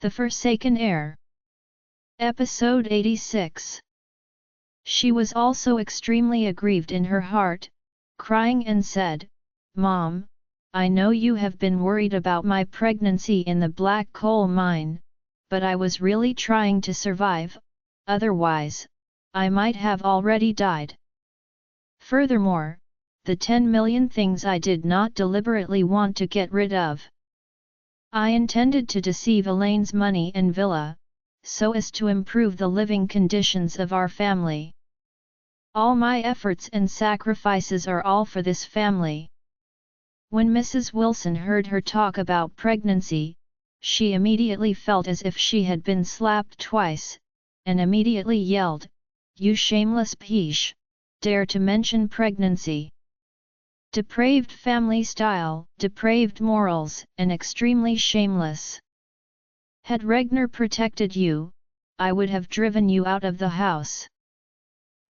The Forsaken Heir. Episode 86. She was also extremely aggrieved in her heart, crying and said, "Mom, I know you have been worried about my pregnancy in the black coal mine, but I was really trying to survive, otherwise, I might have already died. Furthermore, the 10 million things I did not deliberately want to get rid of. I intended to deceive Elaine's money and villa, so as to improve the living conditions of our family. All my efforts and sacrifices are all for this family." When Mrs. Wilson heard her talk about pregnancy, she immediately felt as if she had been slapped twice, and immediately yelled, "You shameless peach, dare to mention pregnancy! Depraved family style, depraved morals, and extremely shameless. Had Regnar protected you, I would have driven you out of the house."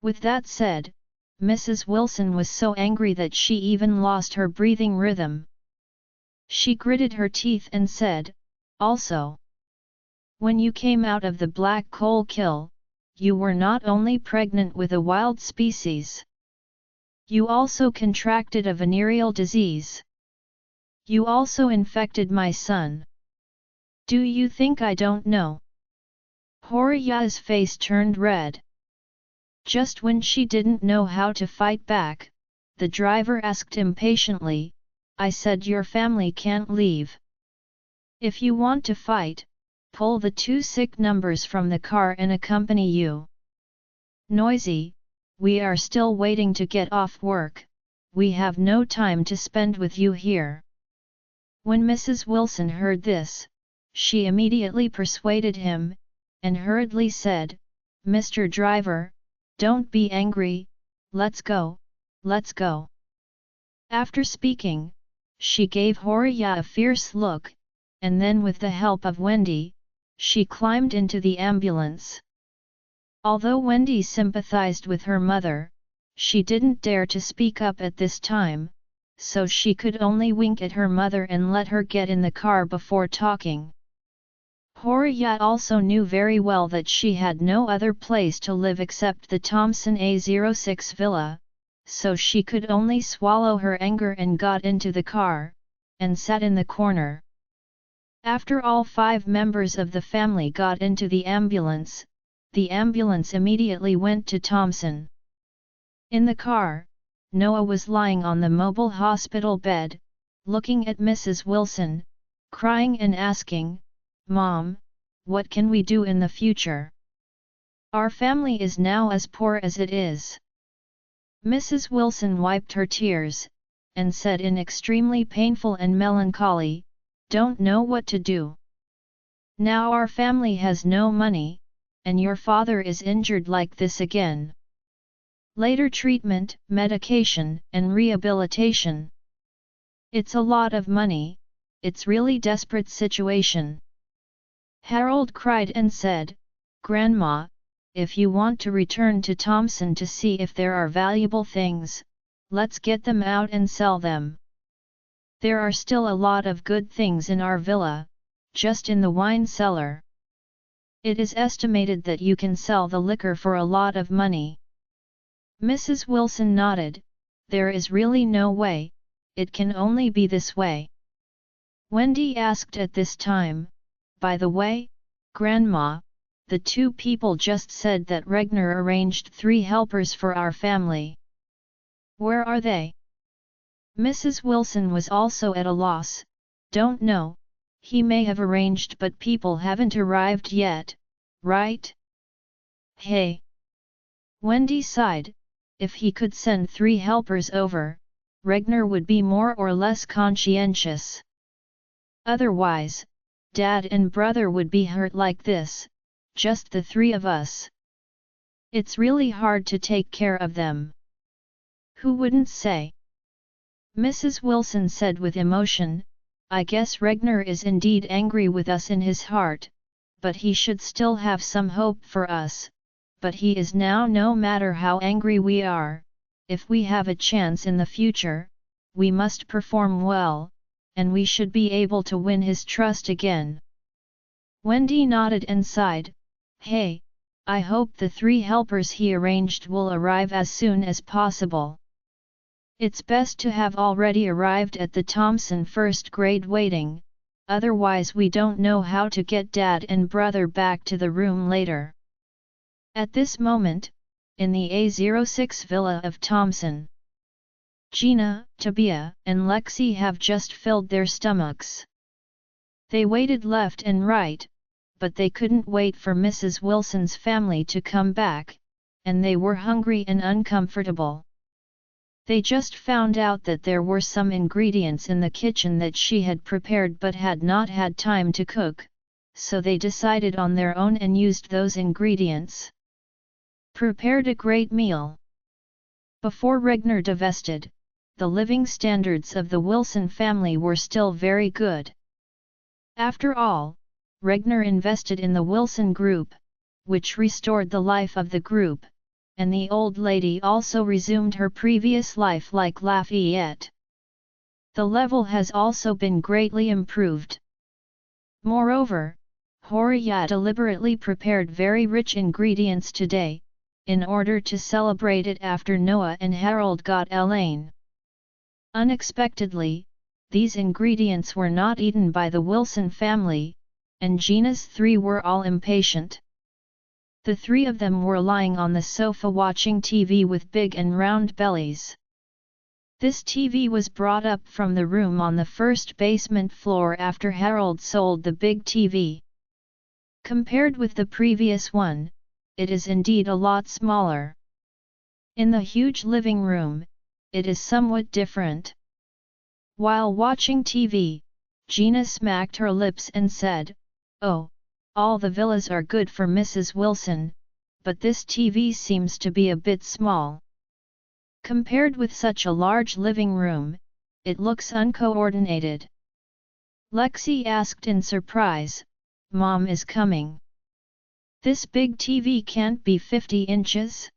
With that said, Mrs. Wilson was so angry that she even lost her breathing rhythm. She gritted her teeth and said, "Also, when you came out of the black coal kill, you were not only pregnant with a wild species. You also contracted a venereal disease. You also infected my son. Do you think I don't know?" Horiya's face turned red. Just when she didn't know how to fight back, the driver asked impatiently, "I said your family can't leave. If you want to fight, pull the 2 sick numbers from the car and accompany you. Noisy, we are still waiting to get off work, we have no time to spend with you here." When Mrs. Wilson heard this, she immediately persuaded him, and hurriedly said, "Mr. Driver, don't be angry, let's go, let's go." After speaking, she gave Horiya a fierce look, and then with the help of Wendy, she climbed into the ambulance. Although Wendy sympathized with her mother, she didn't dare to speak up at this time, so she could only wink at her mother and let her get in the car before talking. Horiya also knew very well that she had no other place to live except the Thompson A06 villa, so she could only swallow her anger and got into the car, and sat in the corner. After all 5 members of the family got into the ambulance immediately went to Thompson. In the car, Noah was lying on the mobile hospital bed, looking at Mrs. Wilson, crying and asking, "Mom, what can we do in the future? Our family is now as poor as it is." Mrs. Wilson wiped her tears, and said in extremely painful and melancholy, "Don't know what to do. Now our family has no money, and your father is injured like this again. Later treatment, medication, and rehabilitation. It's a lot of money, it's really desperate situation." Harold cried and said, "Grandma, if you want to return to Thompson to see if there are valuable things, let's get them out and sell them. There are still a lot of good things in our villa, just in the wine cellar. It is estimated that you can sell the liquor for a lot of money." Mrs. Wilson nodded, "There is really no way, it can only be this way." Wendy asked at this time, "By the way, Grandma, the 2 people just said that Regnar arranged 3 helpers for our family. Where are they?" Mrs. Wilson was also at a loss, "Don't know, he may have arranged but people haven't arrived yet, right?" "Hey!" Wendy sighed, if he could send 3 helpers over, Regnar would be more or less conscientious. Otherwise, Dad and brother would be hurt like this, just the 3 of us. It's really hard to take care of them. Who wouldn't say?" Mrs. Wilson said with emotion, "I guess Regnar is indeed angry with us in his heart, but he should still have some hope for us, but he is now no matter how angry we are, if we have a chance in the future, we must perform well, and we should be able to win his trust again." Wendy nodded and sighed. Hey, I hope the 3 helpers he arranged will arrive as soon as possible. It's best to have already arrived at the Thompson first grade waiting, otherwise we don't know how to get Dad and brother back to the room later. At this moment, in the A06 villa of Thompson, Gina, Tabia, and Lexi have just filled their stomachs. They waited left and right, but they couldn't wait for Mrs. Wilson's family to come back, and they were hungry and uncomfortable. They just found out that there were some ingredients in the kitchen that she had prepared but had not had time to cook, so they decided on their own and used those ingredients. Prepared a great meal. Before Regnar divested, the living standards of the Wilson family were still very good. After all, Regnar invested in the Wilson Group, which restored the life of the group, and the old lady also resumed her previous life like Lafayette. The level has also been greatly improved. Moreover, Horia deliberately prepared very rich ingredients today, in order to celebrate it after Noah and Harold got Elaine. Unexpectedly, these ingredients were not eaten by the Wilson family, and Gina's 3 were all impatient. The 3 of them were lying on the sofa watching TV with big and round bellies. This TV was brought up from the room on the first basement floor after Harold sold the big TV. Compared with the previous one, it is indeed a lot smaller. In the huge living room, it is somewhat different. While watching TV, Gina smacked her lips and said, "Oh, all the villas are good for Mrs. Wilson, but this TV seems to be a bit small. Compared with such a large living room, it looks uncoordinated." Lexi asked in surprise, "Mom is coming. This big TV can't be 50 inches?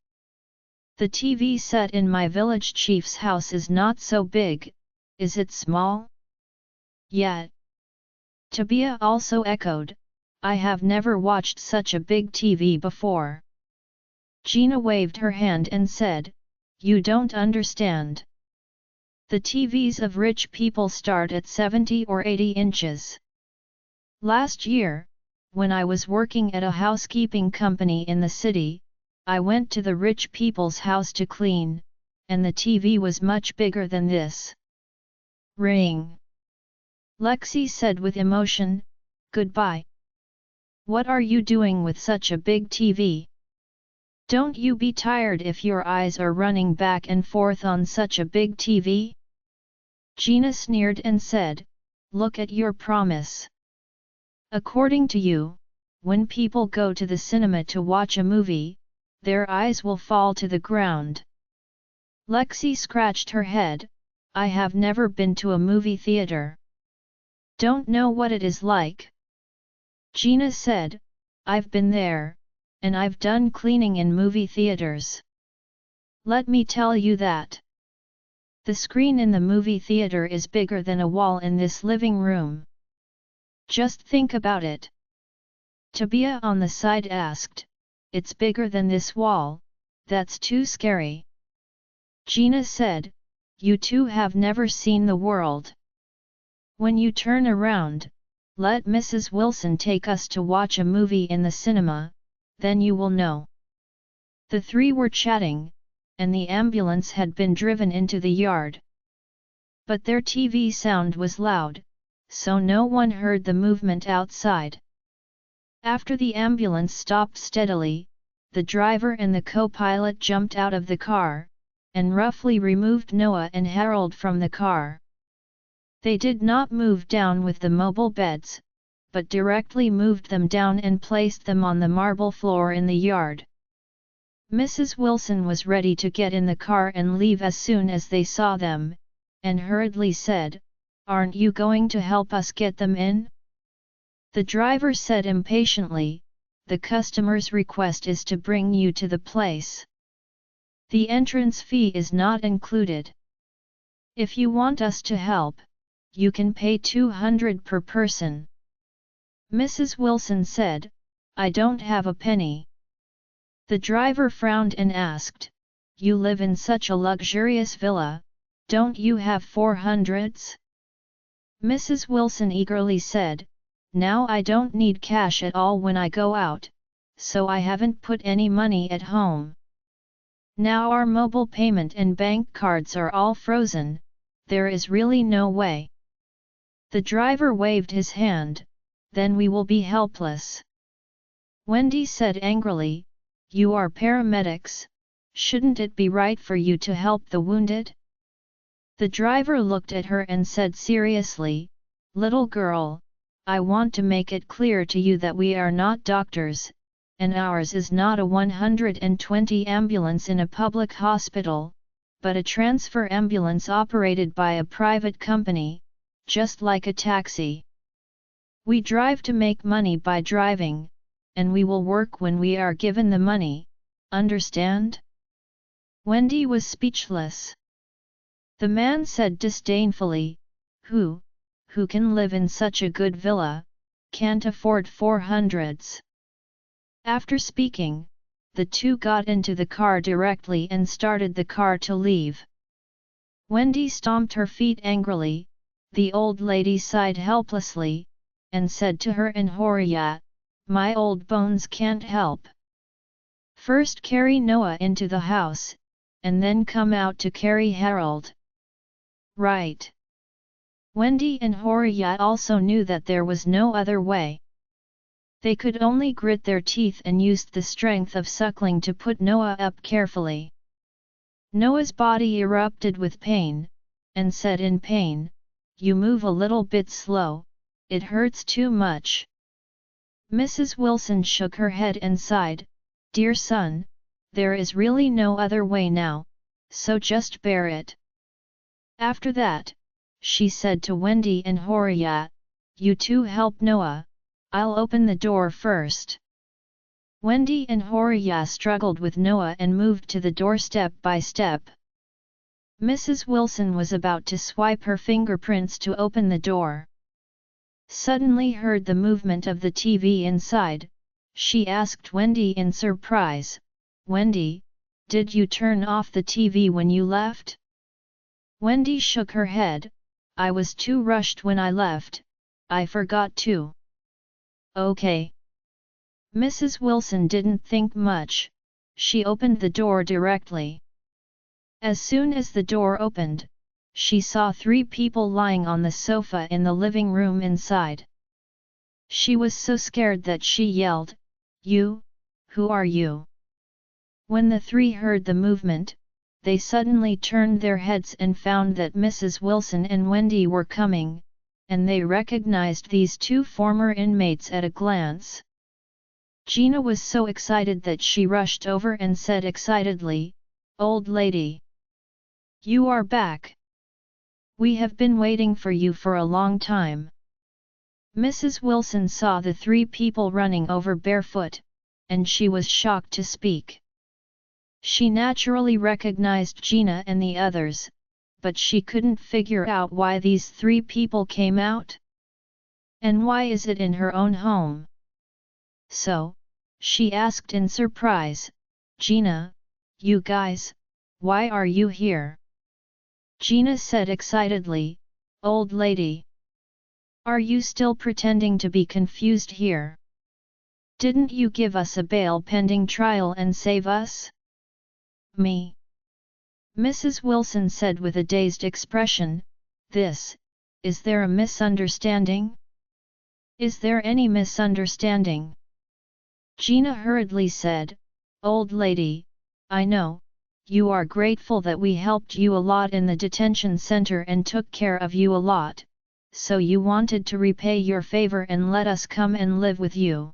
The TV set in my village chief's house is not so big, is it small?" "Yeah." Tabia also echoed, "I have never watched such a big TV before." Gina waved her hand and said, "You don't understand. The TVs of rich people start at 70 or 80 inches. Last year, when I was working at a housekeeping company in the city, I went to the rich people's house to clean, and the TV was much bigger than this." Ring. Lexi said with emotion, "Goodbye. What are you doing with such a big TV? Don't you be tired if your eyes are running back and forth on such a big TV?" Gina sneered and said, "Look at your promise. According to you, when people go to the cinema to watch a movie, their eyes will fall to the ground." Lexi scratched her head, "I have never been to a movie theater. Don't know what it is like." Gina said, "I've been there, and I've done cleaning in movie theaters. Let me tell you that the screen in the movie theater is bigger than a wall in this living room. Just think about it." Tabia on the side asked, "It's bigger than this wall, that's too scary." Gina said, "You two have never seen the world. When you turn around, let Mrs. Wilson take us to watch a movie in the cinema, then you will know." The 3 were chatting, and the ambulance had been driven into the yard. But their TV sound was loud, so no one heard the movement outside. After the ambulance stopped steadily, the driver and the co-pilot jumped out of the car, and roughly removed Noah and Harold from the car. They did not move down with the mobile beds, but directly moved them down and placed them on the marble floor in the yard. Mrs. Wilson was ready to get in the car and leave as soon as they saw them, and hurriedly said, "Aren't you going to help us get them in?" The driver said impatiently, "The customer's request is to bring you to the place. The entrance fee is not included. If you want us to help, you can pay 200 per person." Mrs. Wilson said, I don't have a penny. The driver frowned and asked, You live in such a luxurious villa, don't you have 400s? Mrs. Wilson eagerly said, Now I don't need cash at all when I go out, so I haven't put any money at home. Now our mobile payment and bank cards are all frozen, there is really no way. The driver waved his hand, then we will be helpless. Wendy said angrily, You are paramedics, shouldn't it be right for you to help the wounded? The driver looked at her and said seriously, Little girl, I want to make it clear to you that we are not doctors, and ours is not a 120 ambulance in a public hospital, but a transfer ambulance operated by a private company, just like a taxi. We drive to make money by driving, and we will work when we are given the money, understand? Wendy was speechless. The man said disdainfully, Who can live in such a good villa, can't afford 400s? After speaking, the two got into the car directly and started the car to leave. Wendy stomped her feet angrily, the old lady sighed helplessly, and said to her in Horia, My old bones can't help. First carry Noah into the house, and then come out to carry Harold. Right. Wendy and Horia also knew that there was no other way. They could only grit their teeth and used the strength of suckling to put Noah up carefully. Noah's body erupted with pain, and said in pain, You move a little bit slow, it hurts too much. Mrs. Wilson shook her head and sighed, Dear son, there is really no other way now, so just bear it. After that, she said to Wendy and Horia, You two help Noah, I'll open the door first. Wendy and Horia struggled with Noah and moved to the door step by step. Mrs. Wilson was about to swipe her fingerprints to open the door. Suddenly heard the movement of the TV inside, she asked Wendy in surprise, Wendy, did you turn off the TV when you left? Wendy shook her head, I was too rushed when I left, I forgot to. Okay. Mrs. Wilson didn't think much, she opened the door directly. As soon as the door opened, she saw 3 people lying on the sofa in the living room inside. She was so scared that she yelled, You? Who are you? When the 3 heard the movement, they suddenly turned their heads and found that Mrs. Wilson and Wendy were coming, and they recognized these 2 former inmates at a glance. Gina was so excited that she rushed over and said excitedly, Old lady! You are back! We have been waiting for you for a long time. Mrs. Wilson saw the 3 people running over barefoot, and she was shocked to speak. She naturally recognized Gina and the others, but she couldn't figure out why these 3 people came out. And why is it in her own home? So, she asked in surprise, Gina, you guys, why are you here? Gina said excitedly, Old lady! Are you still pretending to be confused here? Didn't you give us a bail pending trial and save us? Me? Mrs. Wilson said with a dazed expression, is there a misunderstanding? Is there any misunderstanding? Gina hurriedly said, Old lady, I know, you are grateful that we helped you a lot in the detention center and took care of you a lot, so you wanted to repay your favor and let us come and live with you.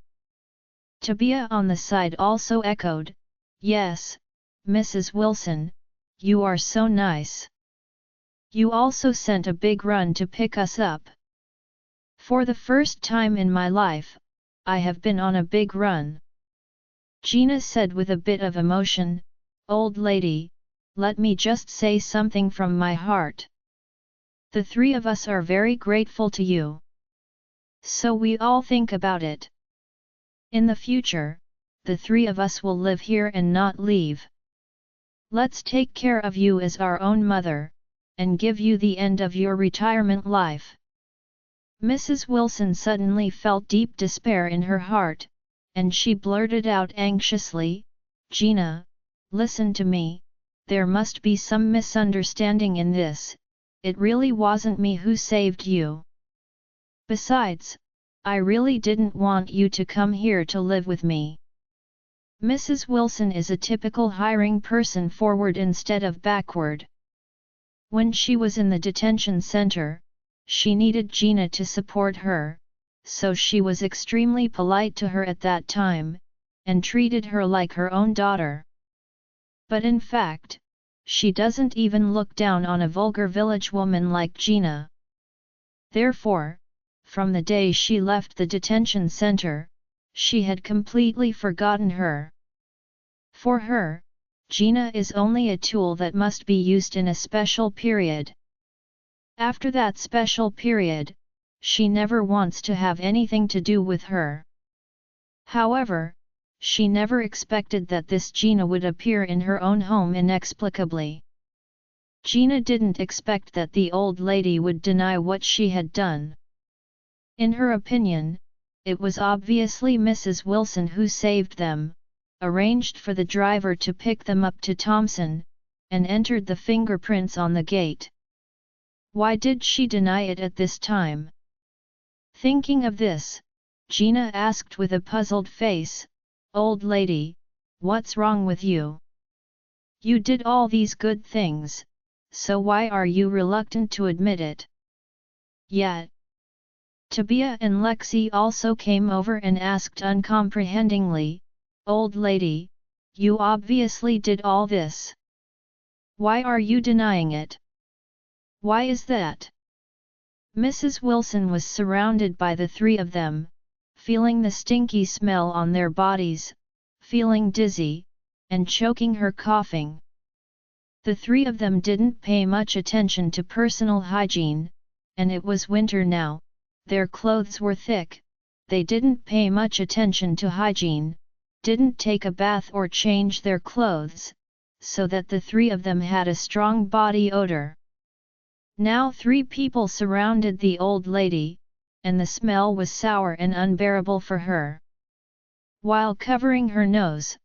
Tabia on the side also echoed, Yes, Mrs. Wilson, you are so nice. You also sent a big run to pick us up. For the first time in my life, I have been on a big run. Gina said with a bit of emotion, Old lady, let me just say something from my heart. The 3 of us are very grateful to you. So we all think about it. In the future, the three of us will live here and not leave. Let's take care of you as our own mother, and give you the end of your retirement life." Mrs. Wilson suddenly felt deep despair in her heart, and she blurted out anxiously, "Gina, listen to me, there must be some misunderstanding in this, it really wasn't me who saved you. Besides, I really didn't want you to come here to live with me." Mrs. Wilson is a typical hiring person, forward instead of backward. When she was in the detention center, she needed Gina to support her, so she was extremely polite to her at that time, and treated her like her own daughter. But in fact, she doesn't even look down on a vulgar village woman like Gina. Therefore, from the day she left the detention center, she had completely forgotten her. For her, Gina is only a tool that must be used in a special period. After that special period, she never wants to have anything to do with her. However, she never expected that this Gina would appear in her own home inexplicably. Gina didn't expect that the old lady would deny what she had done. In her opinion, it was obviously Mrs. Wilson who saved them, arranged for the driver to pick them up to Thompson, and entered the fingerprints on the gate. Why did she deny it at this time? Thinking of this, Gina asked with a puzzled face, "Old lady, what's wrong with you? You did all these good things, so why are you reluctant to admit it?" Yet, Tabia and Lexi also came over and asked uncomprehendingly, "Old lady, you obviously did all this. Why are you denying it? Why is that?" Mrs. Wilson was surrounded by the three of them, feeling the stinky smell on their bodies, feeling dizzy, and choking her coughing. The three of them didn't pay much attention to personal hygiene, and it was winter now, their clothes were thick, they didn't pay much attention to hygiene, didn't take a bath or change their clothes, so that the three of them had a strong body odor. Now three people surrounded the old lady, and the smell was sour and unbearable for her. While covering her nose,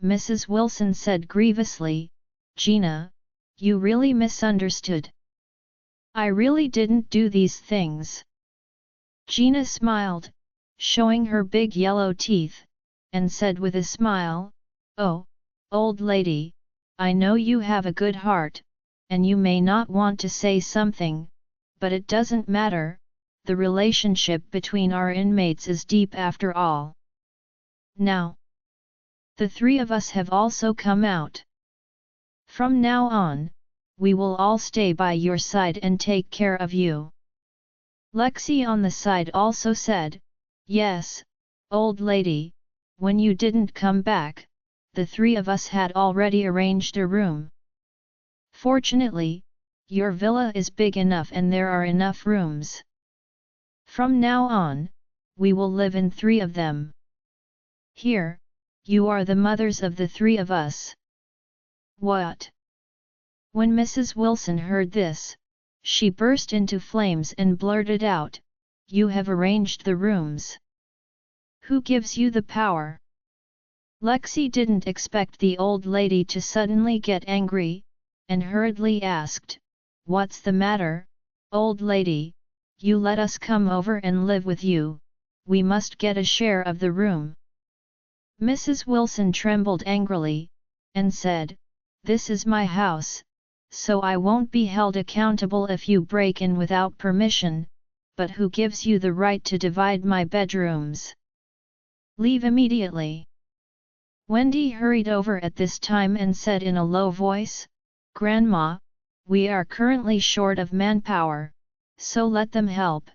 Mrs. Wilson said grievously, "Gina, you really misunderstood. I really didn't do these things." Gina smiled, showing her big yellow teeth, and said with a smile, "Oh, old lady, I know you have a good heart, and you may not want to say something, but it doesn't matter, the relationship between our inmates is deep after all. Now, the three of us have also come out. From now on, we will all stay by your side and take care of you." Lexi on the side also said, "Yes, old lady, when you didn't come back, the three of us had already arranged a room. Fortunately, your villa is big enough and there are enough rooms. From now on, we will live in three of them. Here, you are the mothers of the three of us." "What?" When Mrs. Wilson heard this, she burst into flames and blurted out, "You have arranged the rooms. Who gives you the power?" Lexi didn't expect the old lady to suddenly get angry, and hurriedly asked, "What's the matter, old lady? You let us come over and live with you, we must get a share of the room." Mrs. Wilson trembled angrily, and said, "This is my house, so I won't be held accountable if you break in without permission, but who gives you the right to divide my bedrooms? Leave immediately." Wendy hurried over at this time and said in a low voice, "Grandma, we are currently short of manpower, so let them help,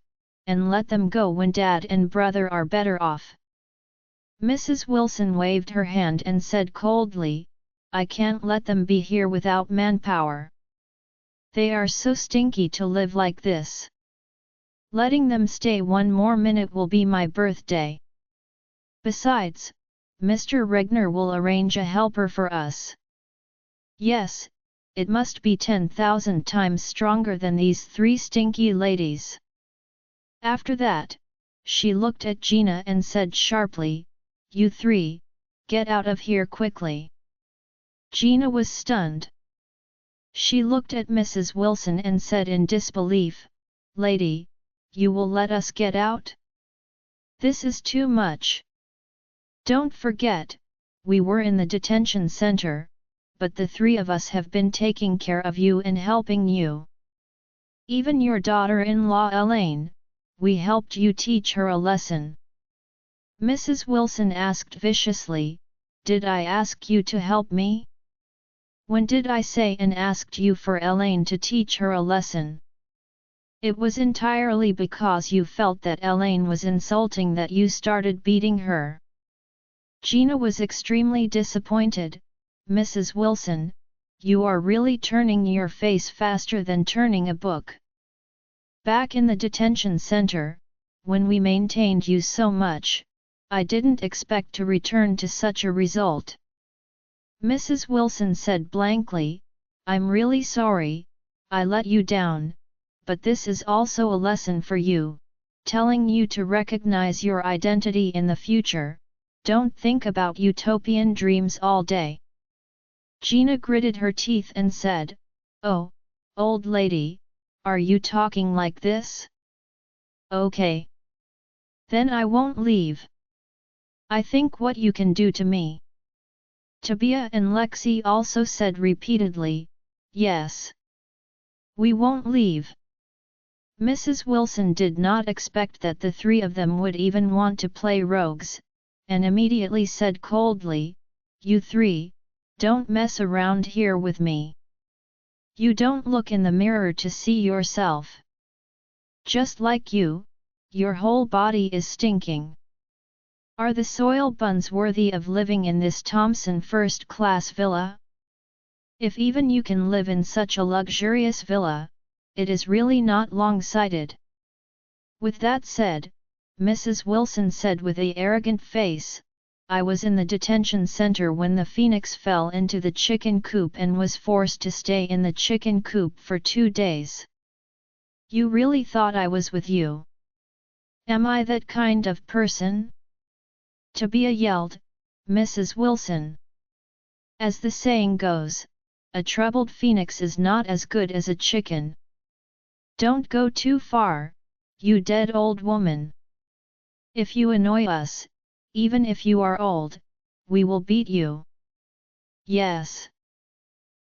and let them go when Dad and brother are better off." Mrs. Wilson waved her hand and said coldly, "I can't let them be here without manpower. They are so stinky to live like this. Letting them stay one more minute will be my birthday. Besides, Mr. Regnar will arrange a helper for us. Yes, it must be 10,000 times stronger than these three stinky ladies. After that, she looked at Gina and said sharply, "You three, get out of here quickly." Gina was stunned. She looked at Mrs. Wilson and said in disbelief, "Lady, you will let us get out? This is too much. Don't forget, we were in the detention center, but the three of us have been taking care of you and helping you. Even your daughter-in-law Elaine, we helped you teach her a lesson." Mrs. Wilson asked viciously, "Did I ask you to help me? When did I say and asked you for Elaine to teach her a lesson? It was entirely because you felt that Elaine was insulting that you started beating her." Gina was extremely disappointed. "Mrs. Wilson, you are really turning your face faster than turning a book. Back in the detention center, when we maintained you so much, I didn't expect to return to such a result." Mrs. Wilson said blankly, "I'm really sorry, I let you down, but this is also a lesson for you, telling you to recognize your identity in the future, don't think about utopian dreams all day." Gina gritted her teeth and said, "Oh, old lady, are you talking like this? Okay. Then I won't leave. I think what you can do to me." Tabia and Lexi also said repeatedly, "Yes. We won't leave." Mrs. Wilson did not expect that the three of them would even want to play rogues, and immediately said coldly, "You three, don't mess around here with me. You don't look in the mirror to see yourself. Just like you, your whole body is stinking. Are the soil buns worthy of living in this Thompson first-class villa? If even you can live in such a luxurious villa, it is really not long-sighted." With that said, Mrs. Wilson said with an arrogant face, "I was in the detention center when the phoenix fell into the chicken coop and was forced to stay in the chicken coop for 2 days. You really thought I was with you? Am I that kind of person?" Tabia yelled, "Mrs. Wilson! As the saying goes, a troubled phoenix is not as good as a chicken. Don't go too far, you dead old woman. If you annoy us, even if you are old, we will beat you." "Yes."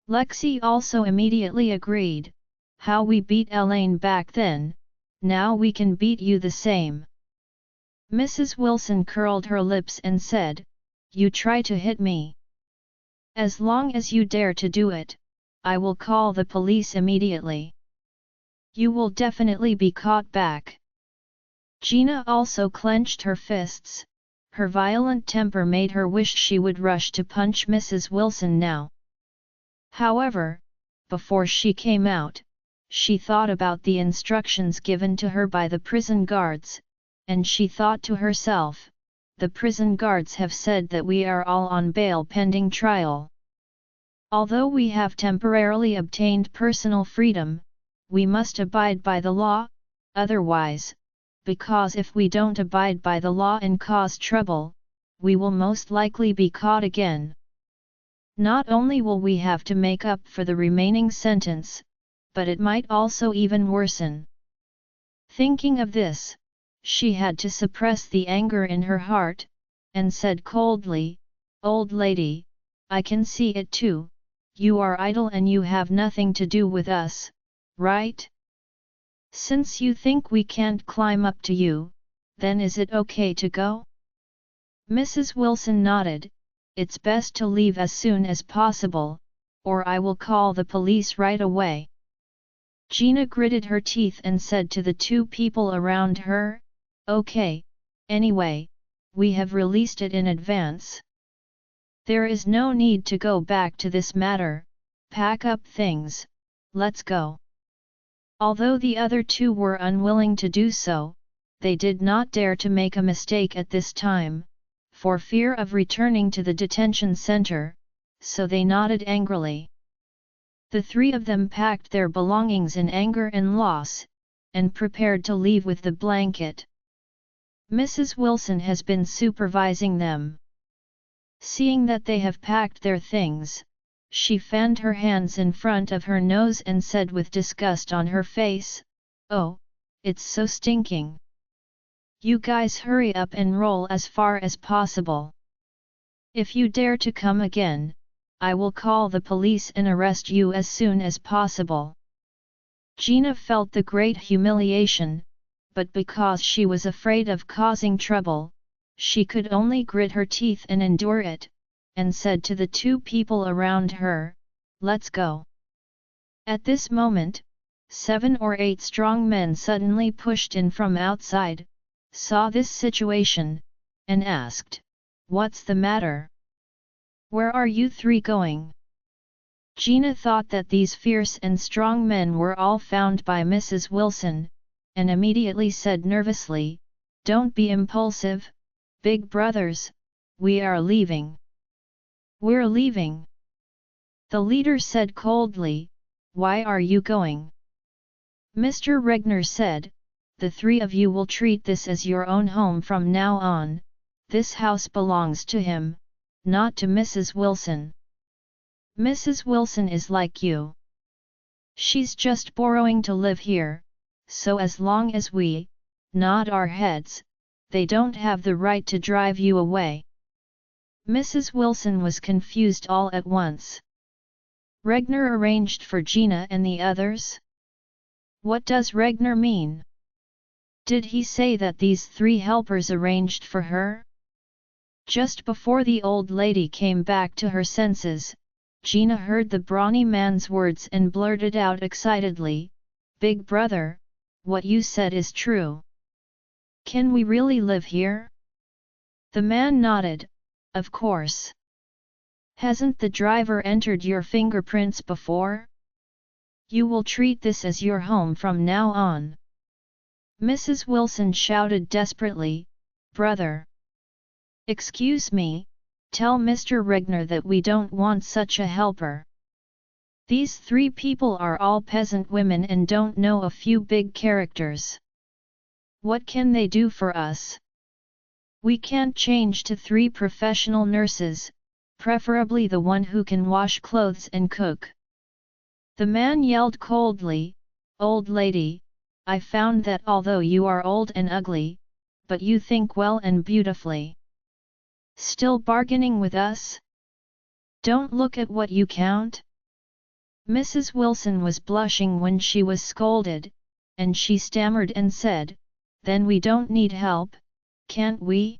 Lexi also immediately agreed, "How we beat Elaine back then, now we can beat you the same." Mrs. Wilson curled her lips and said, "You try to hit me. As long as you dare to do it, I will call the police immediately. You will definitely be caught back." Gina also clenched her fists. Her violent temper made her wish she would rush to punch Mrs. Wilson now. However, before she came out, she thought about the instructions given to her by the prison guards, and she thought to herself, "The prison guards have said that we are all on bail pending trial. Although we have temporarily obtained personal freedom, we must abide by the law, otherwise, because if we don't abide by the law and cause trouble, we will most likely be caught again. Not only will we have to make up for the remaining sentence, but it might also even worsen." Thinking of this, she had to suppress the anger in her heart, and said coldly, "Old lady, I can see it too, you are idle and you have nothing to do with us, right? Since you think we can't climb up to you, then is it okay to go?" Mrs. Wilson nodded, "It's best to leave as soon as possible, or I will call the police right away." Gina gritted her teeth and said to the two people around her, "Okay, anyway, we have released it in advance. There is no need to go back to this matter, pack up things, let's go." Although the other two were unwilling to do so, they did not dare to make a mistake at this time, for fear of returning to the detention center, so they nodded angrily. The three of them packed their belongings in anger and loss, and prepared to leave with the blanket. Mrs. Wilson has been supervising them. Seeing that they have packed their things, she fanned her hands in front of her nose and said with disgust on her face, "Oh, it's so stinking. You guys hurry up and roll as far as possible. If you dare to come again, I will call the police and arrest you as soon as possible." Gina felt the great humiliation, but because she was afraid of causing trouble, she could only grit her teeth and endure it, and said to the two people around her, "Let's go." At this moment, 7 or 8 strong men suddenly pushed in from outside, saw this situation, and asked, "What's the matter? Where are you three going?" Gina thought that these fierce and strong men were all found by Mrs. Wilson, and immediately said nervously, "Don't be impulsive, big brothers, we are leaving." "We're leaving?" the leader said coldly. "Why are you going?" Mr. Regnar said, "The three of you will treat this as your own home from now on. This house belongs to him, not to Mrs. Wilson. Mrs. Wilson is like you. She's just borrowing to live here, so as long as we nod our heads, they don't have the right to drive you away." Mrs. Wilson was confused all at once. Regnar arranged for Gina and the others? What does Regnar mean? Did he say that these 3 helpers arranged for her? Just before the old lady came back to her senses, Gina heard the brawny man's words and blurted out excitedly, "Big brother, what you said is true. Can we really live here?" The man nodded, "Of course. Hasn't the driver entered your fingerprints before? You will treat this as your home from now on." Mrs. Wilson shouted desperately, "Brother! Excuse me, tell Mr. Regnar that we don't want such a helper. These 3 people are all peasant women and don't know a few big characters. What can they do for us? We can't change to 3 professional nurses, preferably the one who can wash clothes and cook." The man yelled coldly, "Old lady, I found that although you are old and ugly, but you think well and beautifully. Still bargaining with us? Don't look at what you count." Mrs. Wilson was blushing when she was scolded, and she stammered and said, "Then we don't need help, can't we?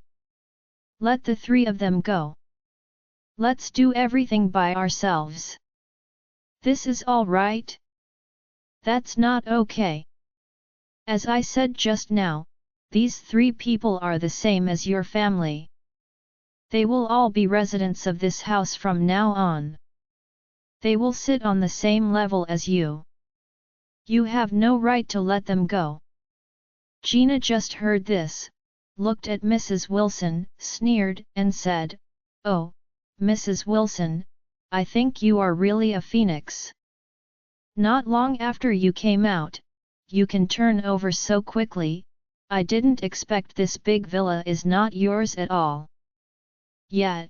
Let the 3 of them go. Let's do everything by ourselves. This is all right? That's not okay. As I said just now, these 3 people are the same as your family. They will all be residents of this house from now on. They will sit on the same level as you. You have no right to let them go." Gina just heard this, looked at Mrs. Wilson, sneered, and said, "Oh, Mrs. Wilson, I think you are really a phoenix. Not long after you came out, you can turn over so quickly. I didn't expect this big villa is not yours at all. Yet.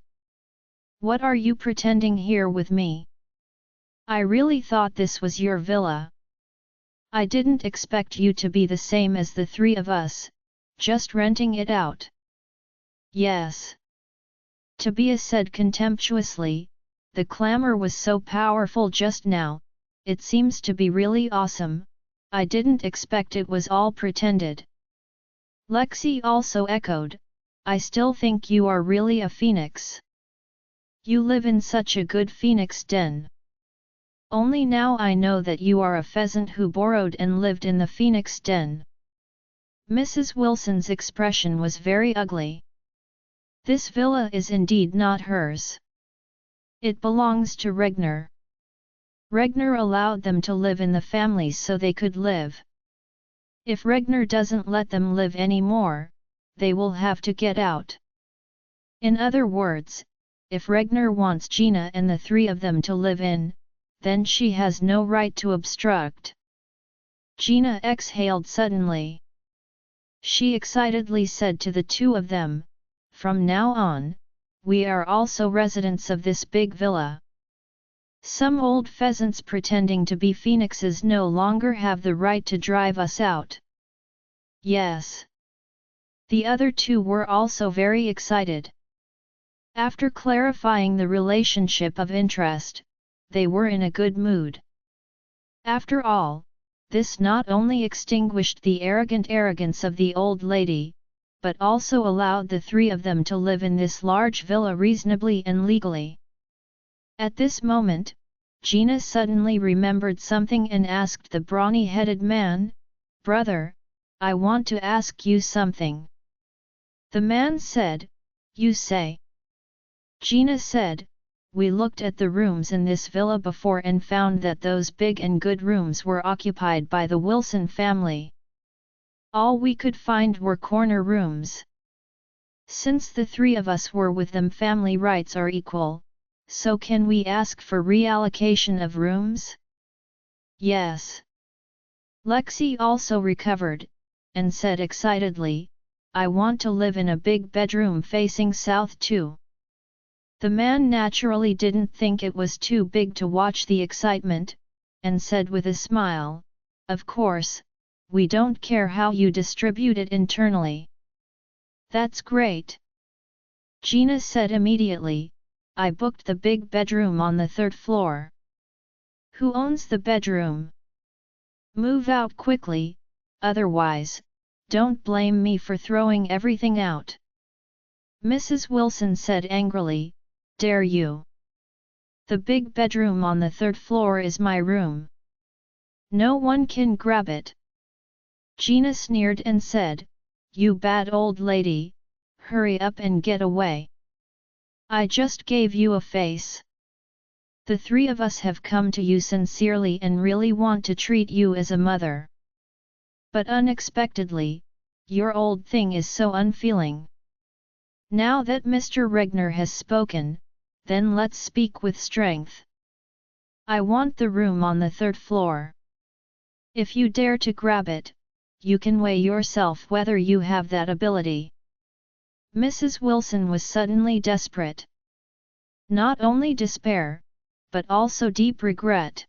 What are you pretending here with me? I really thought this was your villa. I didn't expect you to be the same as the 3 of us, just renting it out." "Yes." Tobias said contemptuously, "The clamor was so powerful just now, it seems to be really awesome. I didn't expect it was all pretended." Lexi also echoed, "I still think you are really a phoenix. You live in such a good phoenix den. Only now I know that you are a pheasant who borrowed and lived in the phoenix den." Mrs. Wilson's expression was very ugly. This villa is indeed not hers. It belongs to Regnar. Regnar allowed them to live in the families so they could live. If Regnar doesn't let them live anymore, they will have to get out. In other words, if Regnar wants Gina and the three of them to live in, then she has no right to obstruct. Gina exhaled suddenly. She excitedly said to the two of them, "From now on, we are also residents of this big villa. Some old pheasants pretending to be phoenixes no longer have the right to drive us out." Yes. The other two were also very excited. After clarifying the relationship of interest, they were in a good mood. After all, this not only extinguished the arrogant arrogance of the old lady, but also allowed the three of them to live in this large villa reasonably and legally. At this moment, Gina suddenly remembered something and asked the brawny-headed man, "Brother, I want to ask you something." The man said, "You say." Gina said, "We looked at the rooms in this villa before and found that those big and good rooms were occupied by the Wilson family. All we could find were corner rooms. Since the three of us were with them, family rights are equal, so can we ask for reallocation of rooms?" "Yes." Lexi also recovered, and said excitedly, "I want to live in a big bedroom facing south too." The man naturally didn't think it was too big to watch the excitement, and said with a smile, "Of course, we don't care how you distribute it internally." "That's great." Gina said immediately, "I booked the big bedroom on the 3rd floor." "Who owns the bedroom?" "Move out quickly, otherwise, don't blame me for throwing everything out." Mrs. Wilson said angrily, "Dare you? The big bedroom on the 3rd floor is my room. No one can grab it." Gina sneered and said, "You bad old lady, hurry up and get away. I just gave you a face. The three of us have come to you sincerely and really want to treat you as a mother. But unexpectedly, your old thing is so unfeeling. Now that Mr. Regnar has spoken, then let's speak with strength. I want the room on the 3rd floor. If you dare to grab it, you can weigh yourself whether you have that ability." Mrs. Wilson was suddenly desperate. Not only despair, but also deep regret.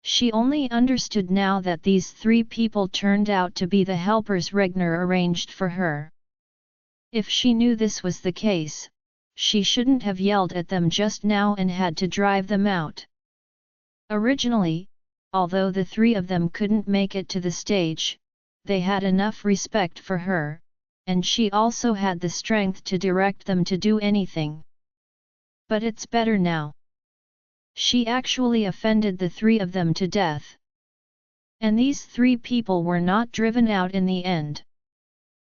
She only understood now that these three people turned out to be the helpers Regnar arranged for her. If she knew this was the case, she shouldn't have yelled at them just now and had to drive them out. Originally, although the three of them couldn't make it to the stage, they had enough respect for her, and she also had the strength to direct them to do anything. But it's better now. She actually offended the three of them to death. And these three people were not driven out in the end.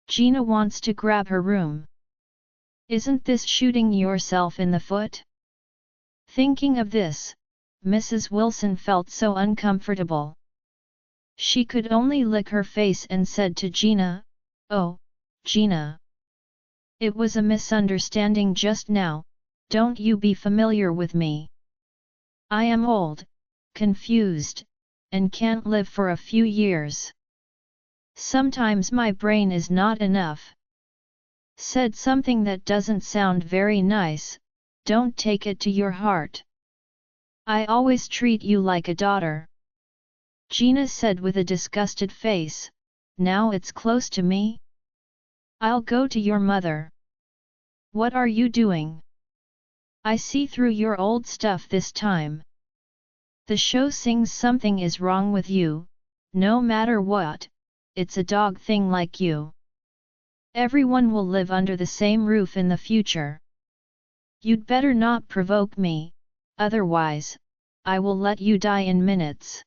Gina wants to grab her room. Isn't this shooting yourself in the foot? Thinking of this, Mrs. Wilson felt so uncomfortable. She could only lick her face and said to Gina, "Oh, Gina. It was a misunderstanding just now, don't you be familiar with me. I am old, confused, and can't live for a few years. Sometimes my brain is not enough." Said something that doesn't sound very nice, don't take it to your heart. I always treat you like a daughter. Gina said with a disgusted face, now it's close to me? I'll go to your mother. What are you doing? I see through your old stuff this time. The show sings something is wrong with you, no matter what, it's a dog thing like you. Everyone will live under the same roof in the future. You'd better not provoke me, otherwise, I will let you die in minutes.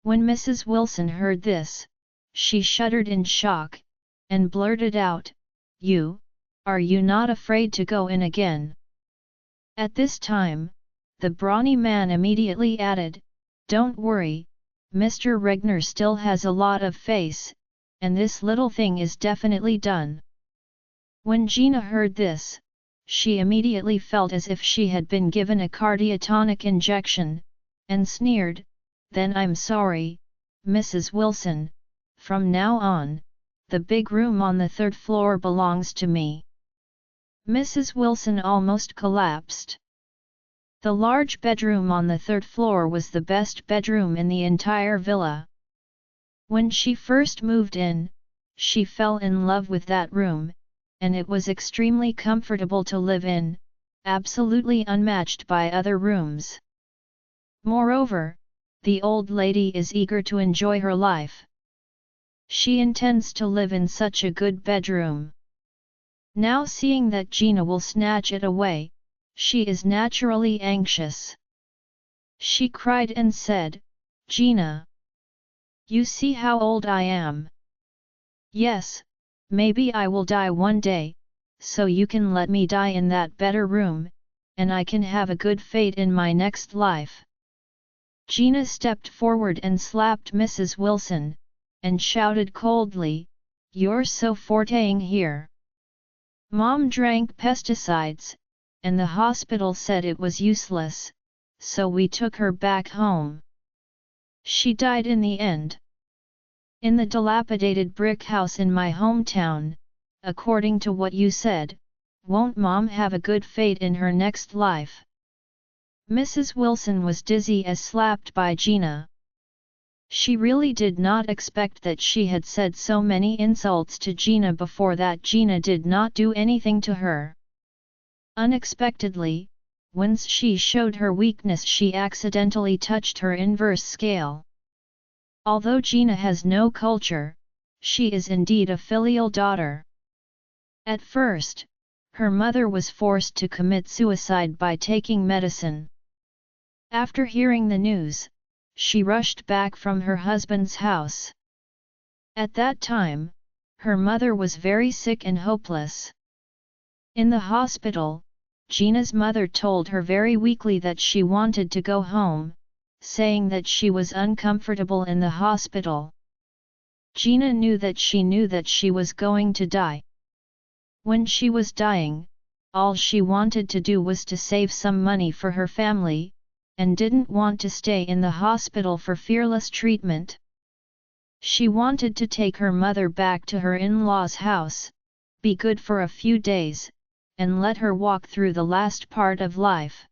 When Mrs. Wilson heard this, she shuddered in shock, and blurted out, are you not afraid to go in again? At this time, the brawny man immediately added, "Don't worry, Mr. Regnar still has a lot of face, and this little thing is definitely done." When Gina heard this, she immediately felt as if she had been given a cardiotonic injection, and sneered, "Then I'm sorry, Mrs. Wilson, from now on, the big room on the third floor belongs to me." Mrs. Wilson almost collapsed. The large bedroom on the third floor was the best bedroom in the entire villa. When she first moved in, she fell in love with that room, and it was extremely comfortable to live in, absolutely unmatched by other rooms. Moreover, the old lady is eager to enjoy her life. She intends to live in such a good bedroom. Now seeing that Gina will snatch it away, she is naturally anxious. She cried and said, "Gina, you see how old I am? Yes, maybe I will die one day, so you can let me die in that better room, and I can have a good fate in my next life." Gina stepped forward and slapped Mrs. Wilson, and shouted coldly, "You're so forsaken here. Mom drank pesticides, and the hospital said it was useless, so we took her back home. She died in the end. In the dilapidated brick house in my hometown, according to what you said, won't Mom have a good fate in her next life?" Mrs. Wilson was dizzy as slapped by Gina. She really did not expect that she had said so many insults to Gina before that. Gina did not do anything to her. Unexpectedly, once she showed her weakness, she accidentally touched her inverse scale. Although Gina has no culture, she is indeed a filial daughter. At first, her mother was forced to commit suicide by taking medicine. After hearing the news, she rushed back from her husband's house. At that time, her mother was very sick and hopeless. In the hospital, Gina's mother told her very weakly that she wanted to go home, saying that she was uncomfortable in the hospital. Gina knew that she was going to die. When she was dying, all she wanted to do was to save some money for her family, and didn't want to stay in the hospital for fearless treatment. She wanted to take her mother back to her in-laws' house, be good for a few days, and let her walk through the last part of life.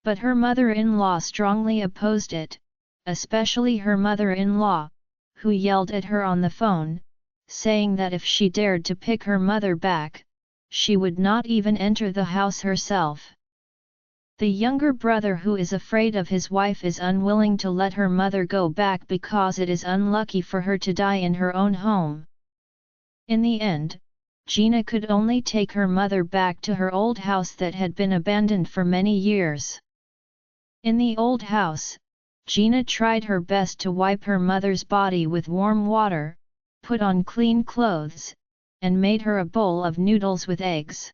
But her mother-in-law strongly opposed it, especially her mother-in-law, who yelled at her on the phone, saying that if she dared to pick her mother back, she would not even enter the house herself. The younger brother, who is afraid of his wife, is unwilling to let her mother go back because it is unlucky for her to die in her own home. In the end, Gina could only take her mother back to her old house that had been abandoned for many years. In the old house, Gina tried her best to wipe her mother's body with warm water, put on clean clothes, and made her a bowl of noodles with eggs.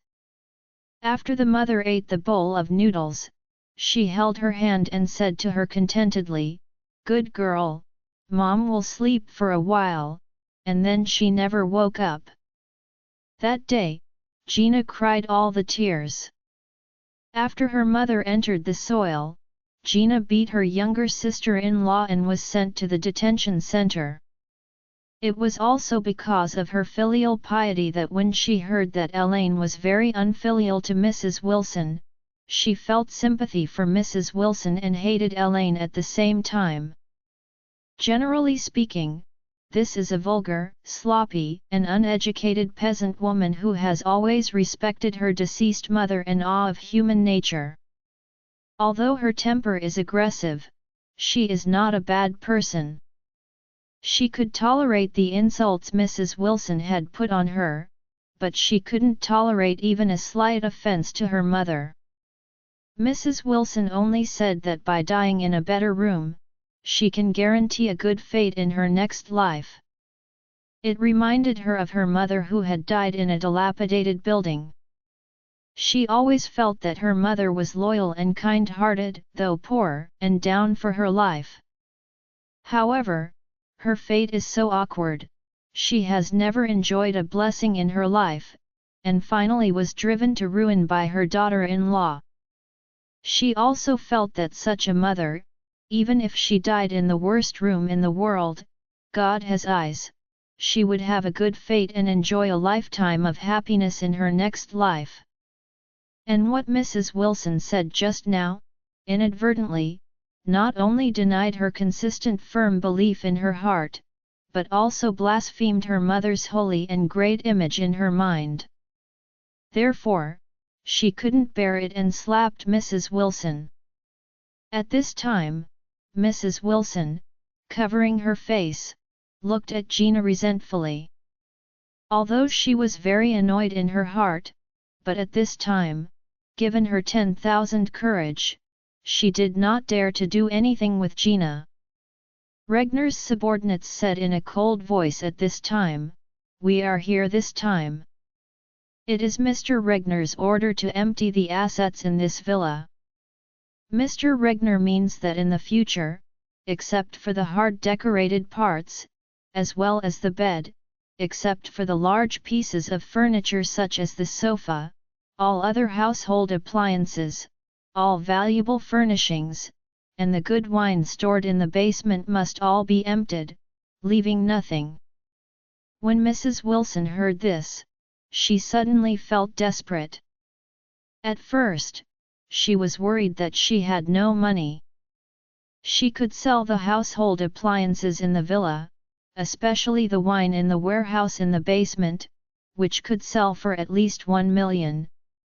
After the mother ate the bowl of noodles, she held her hand and said to her contentedly, "Good girl, Mom will sleep for a while," and then she never woke up. That day, Gina cried all the tears. After her mother entered the soil, Gina beat her younger sister-in-law and was sent to the detention center. It was also because of her filial piety that when she heard that Elaine was very unfilial to Mrs. Wilson, she felt sympathy for Mrs. Wilson and hated Elaine at the same time. Generally speaking, this is a vulgar, sloppy, and uneducated peasant woman who has always respected her deceased mother in awe of human nature. Although her temper is aggressive, she is not a bad person. She could tolerate the insults Mrs. Wilson had put on her, but she couldn't tolerate even a slight offense to her mother. Mrs. Wilson only said that by dying in a better room, she can guarantee a good fate in her next life. It reminded her of her mother, who had died in a dilapidated building. She always felt that her mother was loyal and kind-hearted, though poor and down for her life. However, her fate is so awkward. She has never enjoyed a blessing in her life, and finally was driven to ruin by her daughter-in-law. She also felt that such a mother, even if she died in the worst room in the world, God has eyes, she would have a good fate and enjoy a lifetime of happiness in her next life. And what Mrs. Wilson said just now, inadvertently, not only denied her consistent firm belief in her heart, but also blasphemed her mother's holy and great image in her mind. Therefore, she couldn't bear it and slapped Mrs. Wilson. At this time, Mrs. Wilson, covering her face, looked at Gina resentfully. Although she was very annoyed in her heart, but at this time, given her 10,000 courage, she did not dare to do anything with Gina. Regnar's subordinates said in a cold voice at this time, "We are here this time. It is Mr. Regnar's order to empty the assets in this villa." Mr. Regnar means that in the future, except for the hard decorated parts, as well as the bed, except for the large pieces of furniture such as the sofa, all other household appliances, all valuable furnishings, and the good wine stored in the basement must all be emptied, leaving nothing. When Mrs. Wilson heard this, she suddenly felt desperate. At first, she was worried that she had no money. She could sell the household appliances in the villa, especially the wine in the warehouse in the basement, which could sell for at least 1 million,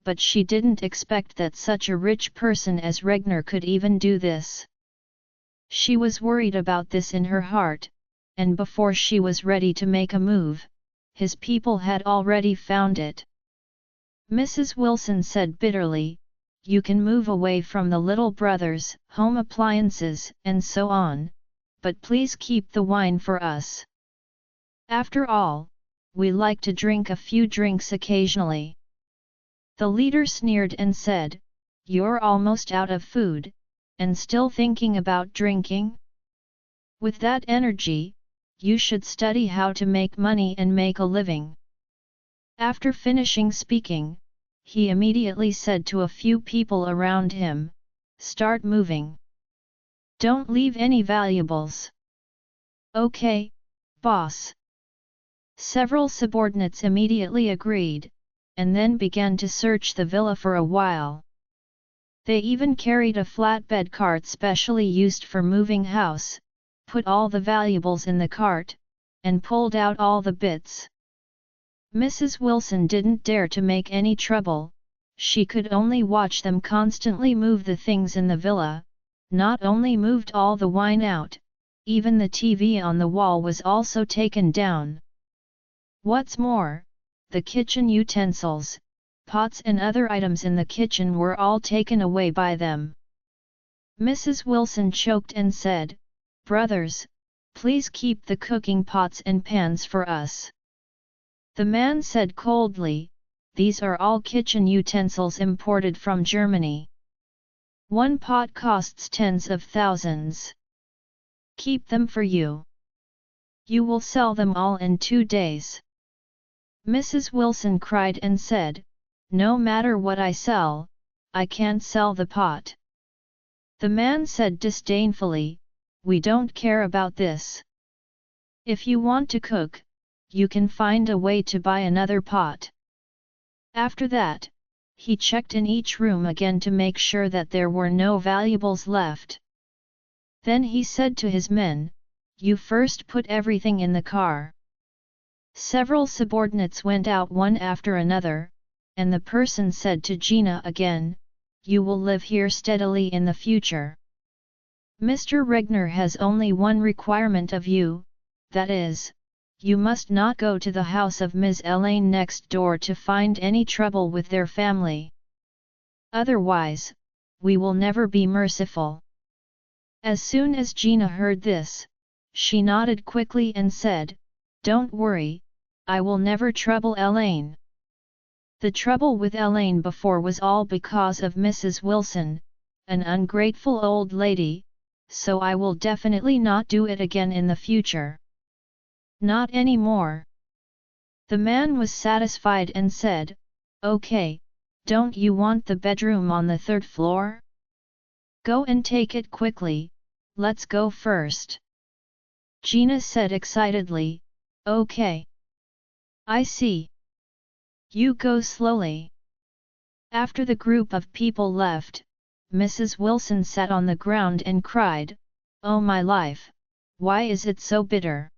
but she didn't expect that such a rich person as Regnar could even do this. She was worried about this in her heart, and before she was ready to make a move, his people had already found it. Mrs. Wilson said bitterly, "You can move away from the little brothers, home appliances, and so on, but please keep the wine for us. After all, we like to drink a few drinks occasionally." The leader sneered and said, "You're almost out of food, and still thinking about drinking? With that energy, you should study how to make money and make a living." After finishing speaking, he immediately said to a few people around him, "Start moving. Don't leave any valuables." "Okay, boss." Several subordinates immediately agreed, and then began to search the villa for a while. They even carried a flatbed cart specially used for moving house, put all the valuables in the cart, and pulled out all the bits. Mrs. Wilson didn't dare to make any trouble, she could only watch them constantly move the things in the villa. Not only moved all the wine out, even the TV on the wall was also taken down. What's more, the kitchen utensils, pots and other items in the kitchen were all taken away by them. Mrs. Wilson choked and said, "Brothers, please keep the cooking pots and pans for us." The man said coldly, "These are all kitchen utensils imported from Germany. One pot costs tens of thousands. Keep them for you. You will sell them all in 2 days." Mrs. Wilson cried and said, "No matter what I sell, I can't sell the pot." The man said disdainfully, "We don't care about this. If you want to cook, you can find a way to buy another pot." After that, he checked in each room again to make sure that there were no valuables left. Then he said to his men, "You first put everything in the car." Several subordinates went out one after another, and the person said to Gina again, "You will live here steadily in the future. Mr. Regnar has only one requirement of you, that is, you must not go to the house of Ms. Elaine next door to find any trouble with their family. Otherwise, we will never be merciful." As soon as Gina heard this, she nodded quickly and said, "Don't worry, I will never trouble Elaine." The trouble with Elaine before was all because of Mrs. Wilson, an ungrateful old lady, so I will definitely not do it again in the future. Not anymore. The man was satisfied and said, "Okay, don't you want the bedroom on the 3rd floor? Go and take it quickly, let's go first." Gina said excitedly, "Okay. I see. You go slowly." After the group of people left, Mrs. Wilson sat on the ground and cried, "Oh my life, why is it so bitter?"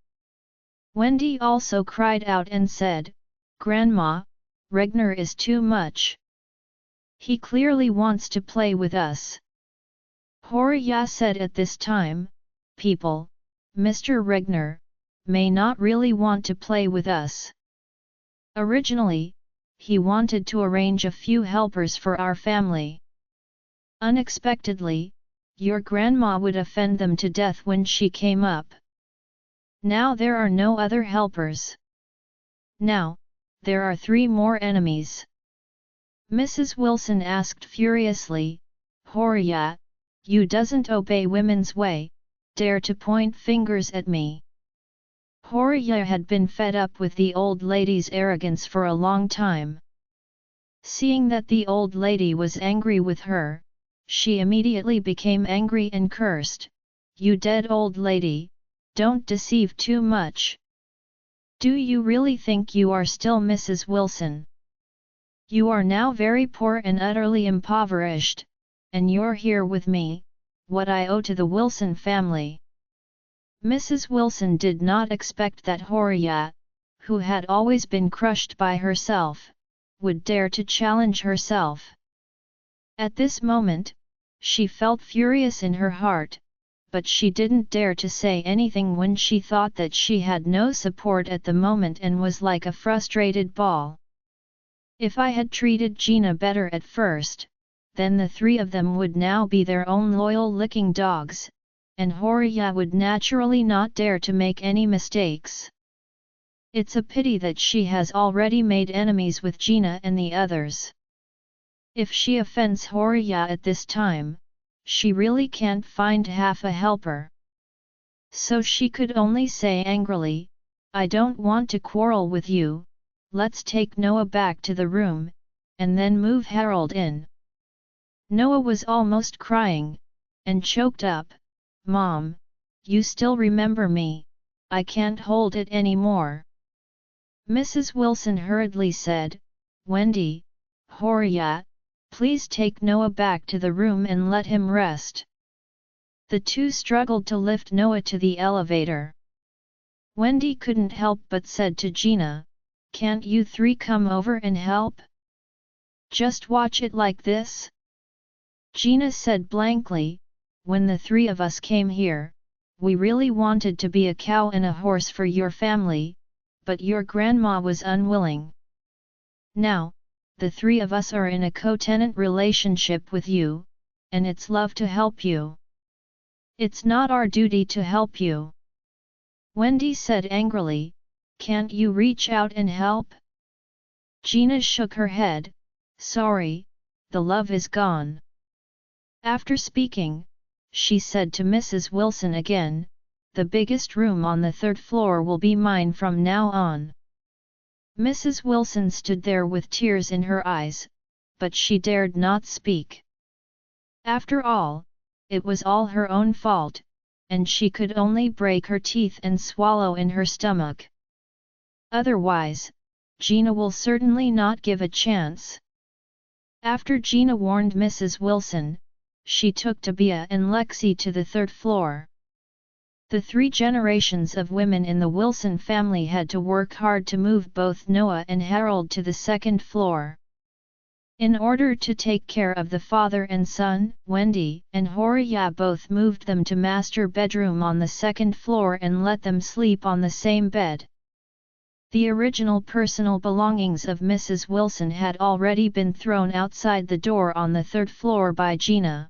Wendy also cried out and said, "Grandma, Regnar is too much. He clearly wants to play with us." Horia said at this time, "People, Mr. Regnar may not really want to play with us. Originally, he wanted to arrange a few helpers for our family. Unexpectedly, your grandma would offend them to death when she came up. Now there are no other helpers. Now, there are 3 more enemies." Mrs. Wilson asked furiously, "Horia, you doesn't obey women's way, dare to point fingers at me." Horia had been fed up with the old lady's arrogance for a long time. Seeing that the old lady was angry with her, she immediately became angry and cursed, "You dead old lady, don't deceive too much. Do you really think you are still Mrs. Wilson? You are now very poor and utterly impoverished, and you're here with me, what I owe to the Wilson family." Mrs. Wilson did not expect that Horia, who had always been crushed by herself, would dare to challenge herself. At this moment, she felt furious in her heart, but she didn't dare to say anything when she thought that she had no support at the moment and was like a frustrated ball. If I had treated Gina better at first, then the 3 of them would now be their own loyal licking dogs, and Horia would naturally not dare to make any mistakes. It's a pity that she has already made enemies with Gina and the others. If she offends Horia at this time, she really can't find half a helper. So she could only say angrily, "I don't want to quarrel with you, let's take Noah back to the room, and then move Harold in." Noah was almost crying, and choked up, "Mom, you still remember me, I can't hold it anymore." Mrs. Wilson hurriedly said, "Wendy, Horia, please take Noah back to the room and let him rest." The 2 struggled to lift Noah to the elevator. Wendy couldn't help but said to Gina, "Can't you 3 come over and help? Just watch it like this?" Gina said blankly, "When the 3 of us came here, we really wanted to be a cow and a horse for your family, but your grandma was unwilling. Now, the 3 of us are in a co-tenant relationship with you, and it's love to help you. It's not our duty to help you." Wendy said angrily, "Can't you reach out and help?" Gina shook her head, "Sorry, the love is gone." After speaking, she said to Mrs. Wilson again, "The biggest room on the 3rd floor will be mine from now on." Mrs. Wilson stood there with tears in her eyes, but she dared not speak. After all, it was all her own fault, and she could only break her teeth and swallow in her stomach. Otherwise, Gina will certainly not give a chance. After Gina warned Mrs. Wilson, she took Tabia and Lexi to the 3rd floor. The 3 generations of women in the Wilson family had to work hard to move both Noah and Harold to the 2nd floor. In order to take care of the father and son, Wendy and Horia both moved them to master bedroom on the 2nd floor and let them sleep on the same bed. The original personal belongings of Mrs. Wilson had already been thrown outside the door on the 3rd floor by Gina.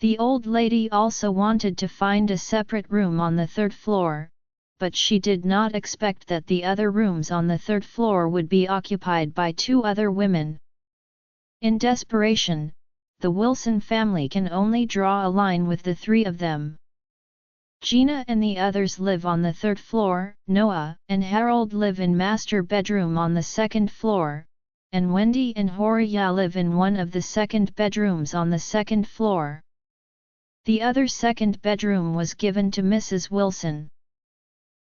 The old lady also wanted to find a separate room on the 3rd floor, but she did not expect that the other rooms on the third floor would be occupied by two other women. In desperation, the Wilson family can only draw a line with the three of them. Gina and the others live on the third floor, Noah and Harold live in master bedroom on the second floor, and Wendy and Horia live in one of the second bedrooms on the second floor. The other second bedroom was given to Mrs. Wilson.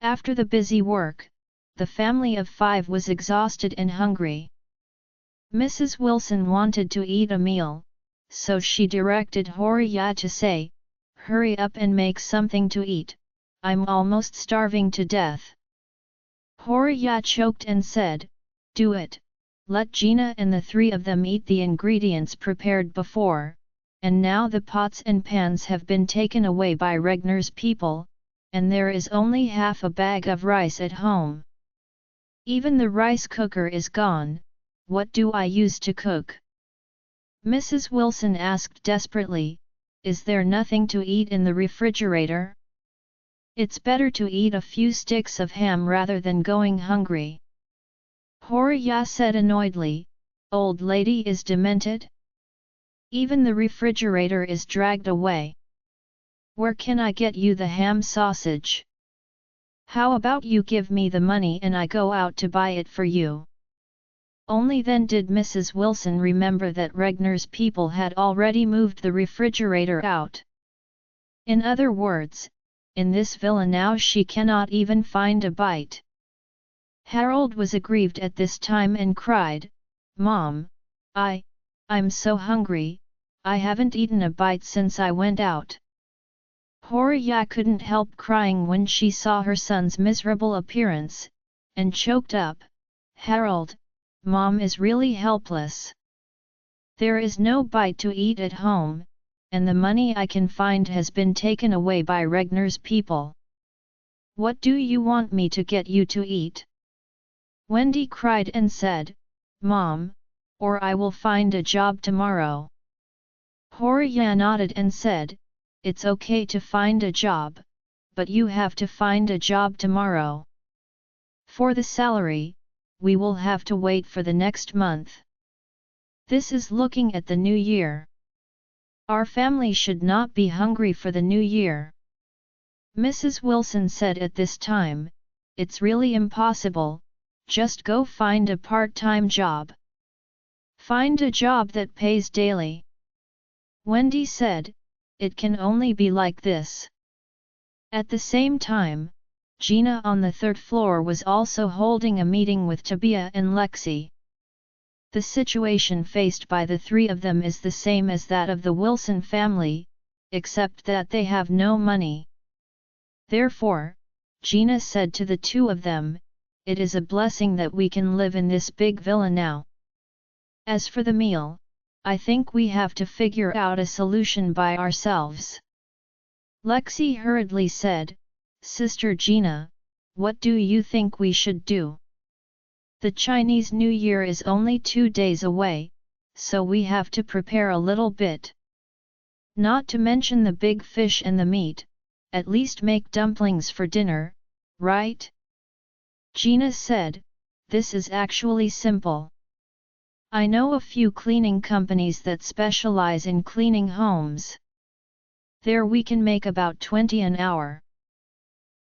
After the busy work, the family of five was exhausted and hungry. Mrs. Wilson wanted to eat a meal, so she directed Horia to say, "Hurry up and make something to eat, I'm almost starving to death." Horia choked and said, "Do it, let Gina and the three of them eat the ingredients prepared before, and now the pots and pans have been taken away by Regnar's people, and there is only half a bag of rice at home. Even the rice cooker is gone, what do I use to cook?" Mrs. Wilson asked desperately, "Is there nothing to eat in the refrigerator? It's better to eat a few sticks of ham rather than going hungry." Horia said annoyedly, "Old lady is demented? Even the refrigerator is dragged away. Where can I get you the ham sausage? How about you give me the money and I go out to buy it for you?" Only then did Mrs. Wilson remember that Regnar's people had already moved the refrigerator out. In other words, in this villa now she cannot even find a bite. Harold was aggrieved at this time and cried, "Mom, I'm so hungry, I haven't eaten a bite since I went out." Horia couldn't help crying when she saw her son's miserable appearance, and choked up, "Harold, Mom is really helpless. There is no bite to eat at home, and the money I can find has been taken away by Regnar's people. What do you want me to get you to eat?" Wendy cried and said, "Mom, or I will find a job tomorrow." Horia nodded and said, "It's okay to find a job, but you have to find a job tomorrow. For the salary, we will have to wait for the next month. This is looking at the new year. Our family should not be hungry for the new year." Mrs. Wilson said at this time, "It's really impossible, just go find a part-time job. Find a job that pays daily." Wendy said, "It can only be like this." At the same time, Gina on the third floor was also holding a meeting with Tabia and Lexi. The situation faced by the three of them is the same as that of the Wilson family, except that they have no money. Therefore, Gina said to the two of them, "It is a blessing that we can live in this big villa now. As for the meal, I think we have to figure out a solution by ourselves." Lexi hurriedly said, "Sister Gina, what do you think we should do? The Chinese New Year is only 2 days away, so we have to prepare a little bit. Not to mention the big fish and the meat, at least make dumplings for dinner, right?" Gina said, "This is actually simple. I know a few cleaning companies that specialize in cleaning homes. There we can make about 20 an hour.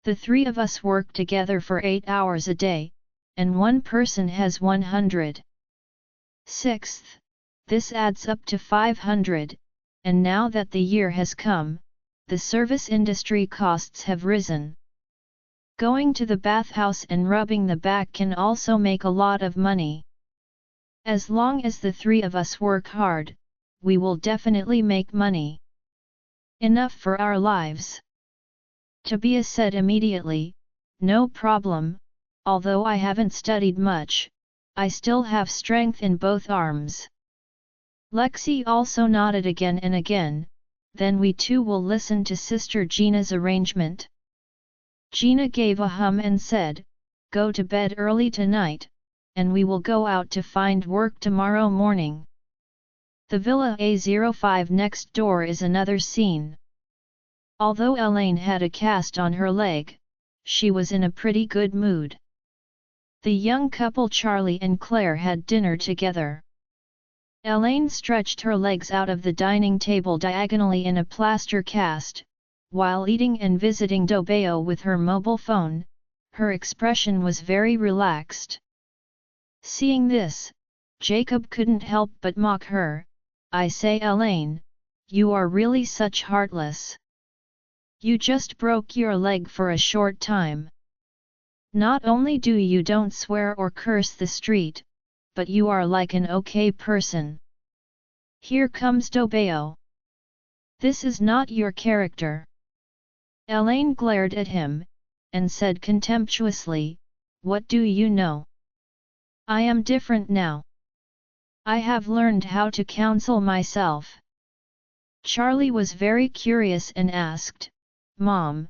The three of us work together for 8 hours a day, and one person has 100. Sixth, this adds up to 500, and now that the year has come, the service industry costs have risen. Going to the bathhouse and rubbing the back can also make a lot of money. As long as the three of us work hard, we will definitely make money. Enough for our lives." Tabia said immediately, "No problem, although I haven't studied much, I still have strength in both arms." Lexi also nodded again and again, "Then we too will listen to Sister Gina's arrangement." Gina gave a hum and said, "Go to bed early tonight, and we will go out to find work tomorrow morning." The Villa A05 next door is another scene. Although Elaine had a cast on her leg, she was in a pretty good mood. The young couple Charlie and Claire had dinner together. Elaine stretched her legs out of the dining table diagonally in a plaster cast, while eating and visiting Doorstep with her mobile phone. Her expression was very relaxed. Seeing this, Jacob couldn't help but mock her. "I say, Elaine, you are really such heartless. You just broke your leg for a short time. Not only do you don't swear or curse the street, but you are like an okay person. Here comes Doorstep. This is not your character." Elaine glared at him, and said contemptuously, "What do you know? I am different now. I have learned how to counsel myself." Charlie was very curious and asked, "Mom,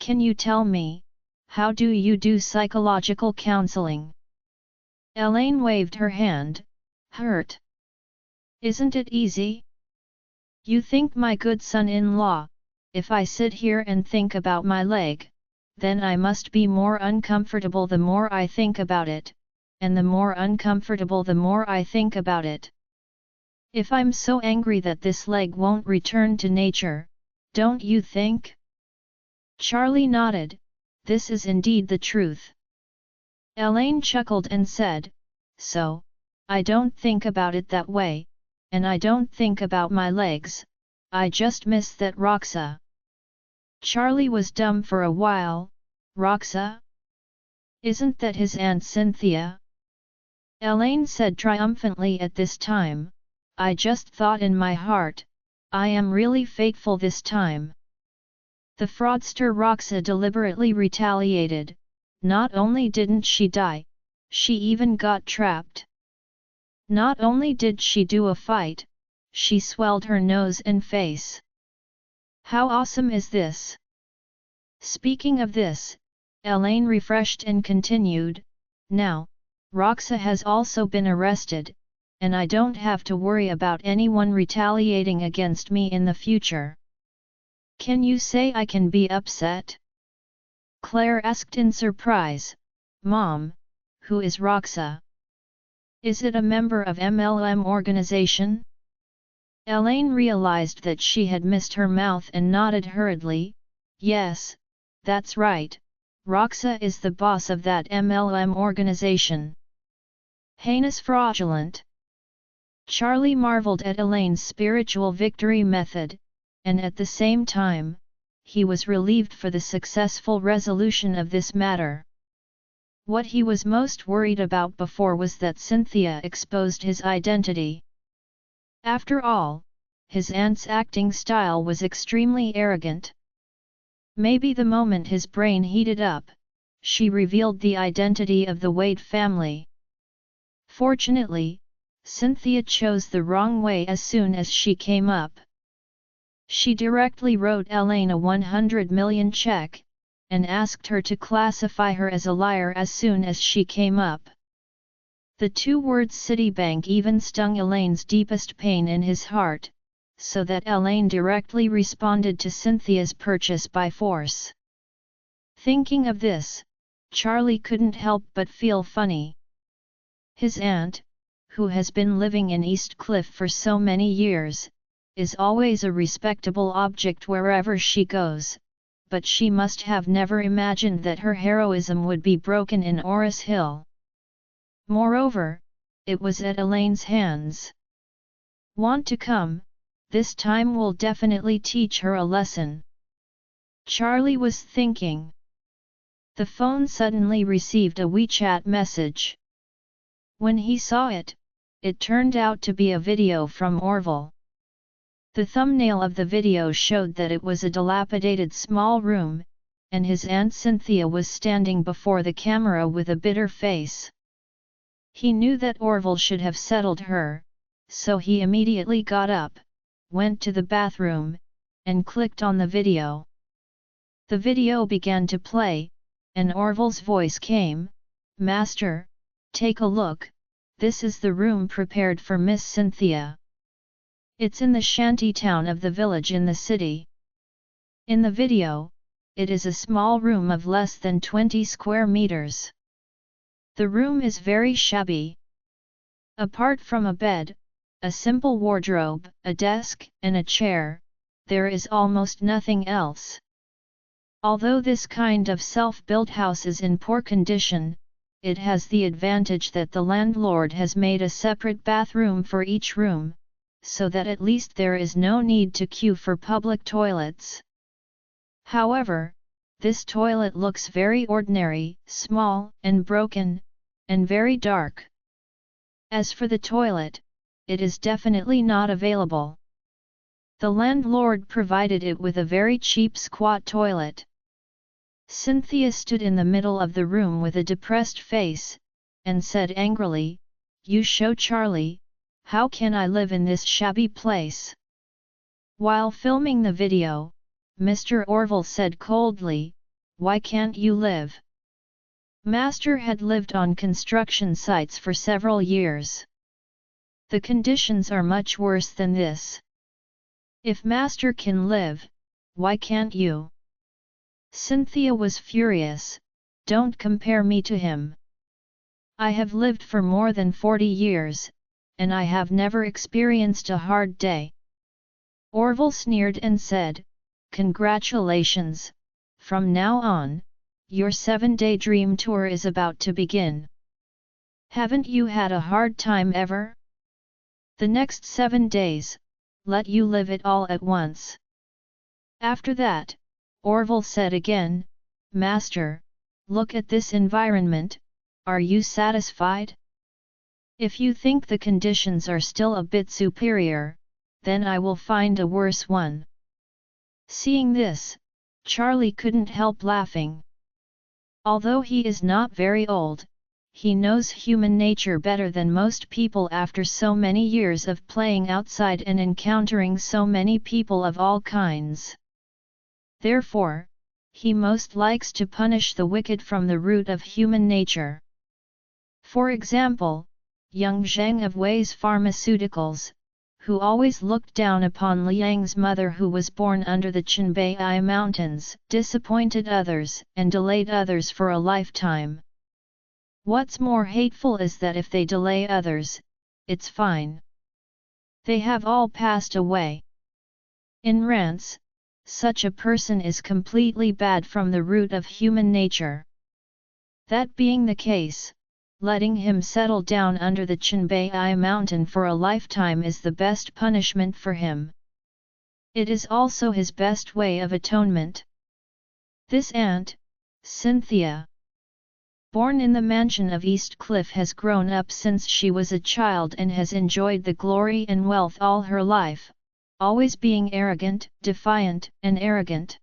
can you tell me, how do you do psychological counseling?" Elaine waved her hand. "Hurt. Isn't it easy? You think, my good son-in-law, if I sit here and think about my leg, then I must be more uncomfortable the more I think about it, and the more uncomfortable the more I think about it. If I'm so angry that this leg won't return to nature, don't you think?" Charlie nodded. "This is indeed the truth." Elaine chuckled and said, "So, I don't think about it that way, and I don't think about my legs, I just miss that Roxa." Charlie was dumb for a while. "Roxa? Isn't that his Aunt Cynthia?" Elaine said triumphantly at this time. "I just thought in my heart, I am really faithful this time." The fraudster Roxa deliberately retaliated. Not only didn't she die, she even got trapped. Not only did she do a fight, she swelled her nose and face. How awesome is this? Speaking of this, Elaine refreshed and continued, "Now, Roxa has also been arrested, and I don't have to worry about anyone retaliating against me in the future. Can you say I can be upset?" Claire asked in surprise, "Mom, who is Roxa? Is it a member of MLM organization?" Elaine realized that she had missed her mouth and nodded hurriedly. "Yes, that's right, Roxa is the boss of that MLM organization. Heinous fraudulent." Charlie marveled at Elaine's spiritual victory method, and at the same time, he was relieved for the successful resolution of this matter. What he was most worried about before was that Cynthia exposed his identity. After all, his aunt's acting style was extremely arrogant. Maybe the moment his brain heated up, she revealed the identity of the Wade family. Fortunately, Cynthia chose the wrong way as soon as she came up. She directly wrote Elaine a 100 million check, and asked her to classify her as a liar as soon as she came up. The two words Citibank even stung Elaine's deepest pain in his heart, so that Elaine directly responded to Cynthia's purchase by force. Thinking of this, Charlie couldn't help but feel funny. His aunt, who has been living in East Cliff for so many years, is always a respectable object wherever she goes, but she must have never imagined that her heroism would be broken in Oris Hill. Moreover, it was at Elaine's hands. Want to come? This time will definitely teach her a lesson. Charlie was thinking. The phone suddenly received a WeChat message. When he saw it, it turned out to be a video from Orville. The thumbnail of the video showed that it was a dilapidated small room, and his Aunt Cynthia was standing before the camera with a bitter face. He knew that Orville should have settled her, so he immediately got up, went to the bathroom, and clicked on the video. The video began to play, and Orville's voice came, "Master, take a look, this is the room prepared for Miss Cynthia. It's in the shanty town of the village in the city." In the video, it is a small room of less than 20 square meters. The room is very shabby. Apart from a bed, a simple wardrobe, a desk, and a chair, there is almost nothing else. Although this kind of self-built house is in poor condition, it has the advantage that the landlord has made a separate bathroom for each room, so that at least there is no need to queue for public toilets. However, this toilet looks very ordinary, small and broken, and very dark. As for the toilet, it is definitely not available. The landlord provided it with a very cheap squat toilet. Cynthia stood in the middle of the room with a depressed face, and said angrily, "You show Charlie, how can I live in this shabby place?" While filming the video, Mr. Orville said coldly, "Why can't you live?" Master had lived on construction sites for several years. The conditions are much worse than this. If Master can live, why can't you? Cynthia was furious. "Don't compare me to him. I have lived for more than 40 years, and I have never experienced a hard day." Orville sneered and said, "Congratulations, from now on, your 7-day dream tour is about to begin. Haven't you had a hard time ever? The next 7 days, let you live it all at once." After that, Orville said again, "Master, look at this environment, are you satisfied? If you think the conditions are still a bit superior, then I will find a worse one." Seeing this, Charlie couldn't help laughing. Although he is not very old, he knows human nature better than most people after so many years of playing outside and encountering so many people of all kinds. Therefore, he most likes to punish the wicked from the root of human nature. For example, young Zhang of Wei's Pharmaceuticals, who always looked down upon Liang's mother who was born under the Qinbei Mountains, disappointed others and delayed others for a lifetime. What's more hateful is that if they delay others, it's fine. They have all passed away. In Rance, such a person is completely bad from the root of human nature. That being the case, letting him settle down under the Qinbei mountain for a lifetime is the best punishment for him. It is also his best way of atonement. This aunt, Cynthia, born in the mansion of East Cliff, has grown up since she was a child and has enjoyed the glory and wealth all her life, always being arrogant, defiant, and arrogant.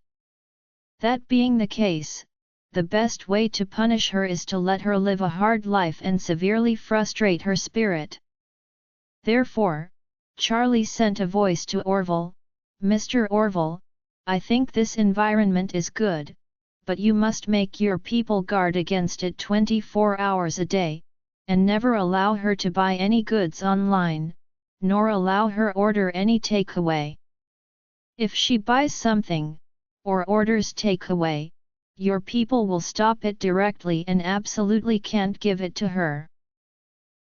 That being the case, the best way to punish her is to let her live a hard life and severely frustrate her spirit. Therefore, Charlie sent a voice to Orville, "Mr. Orville, I think this environment is good, but you must make your people guard against it 24 hours a day, and never allow her to buy any goods online, nor allow her order any takeaway. If she buys something, or orders takeaway, your people will stop it directly and absolutely can't give it to her.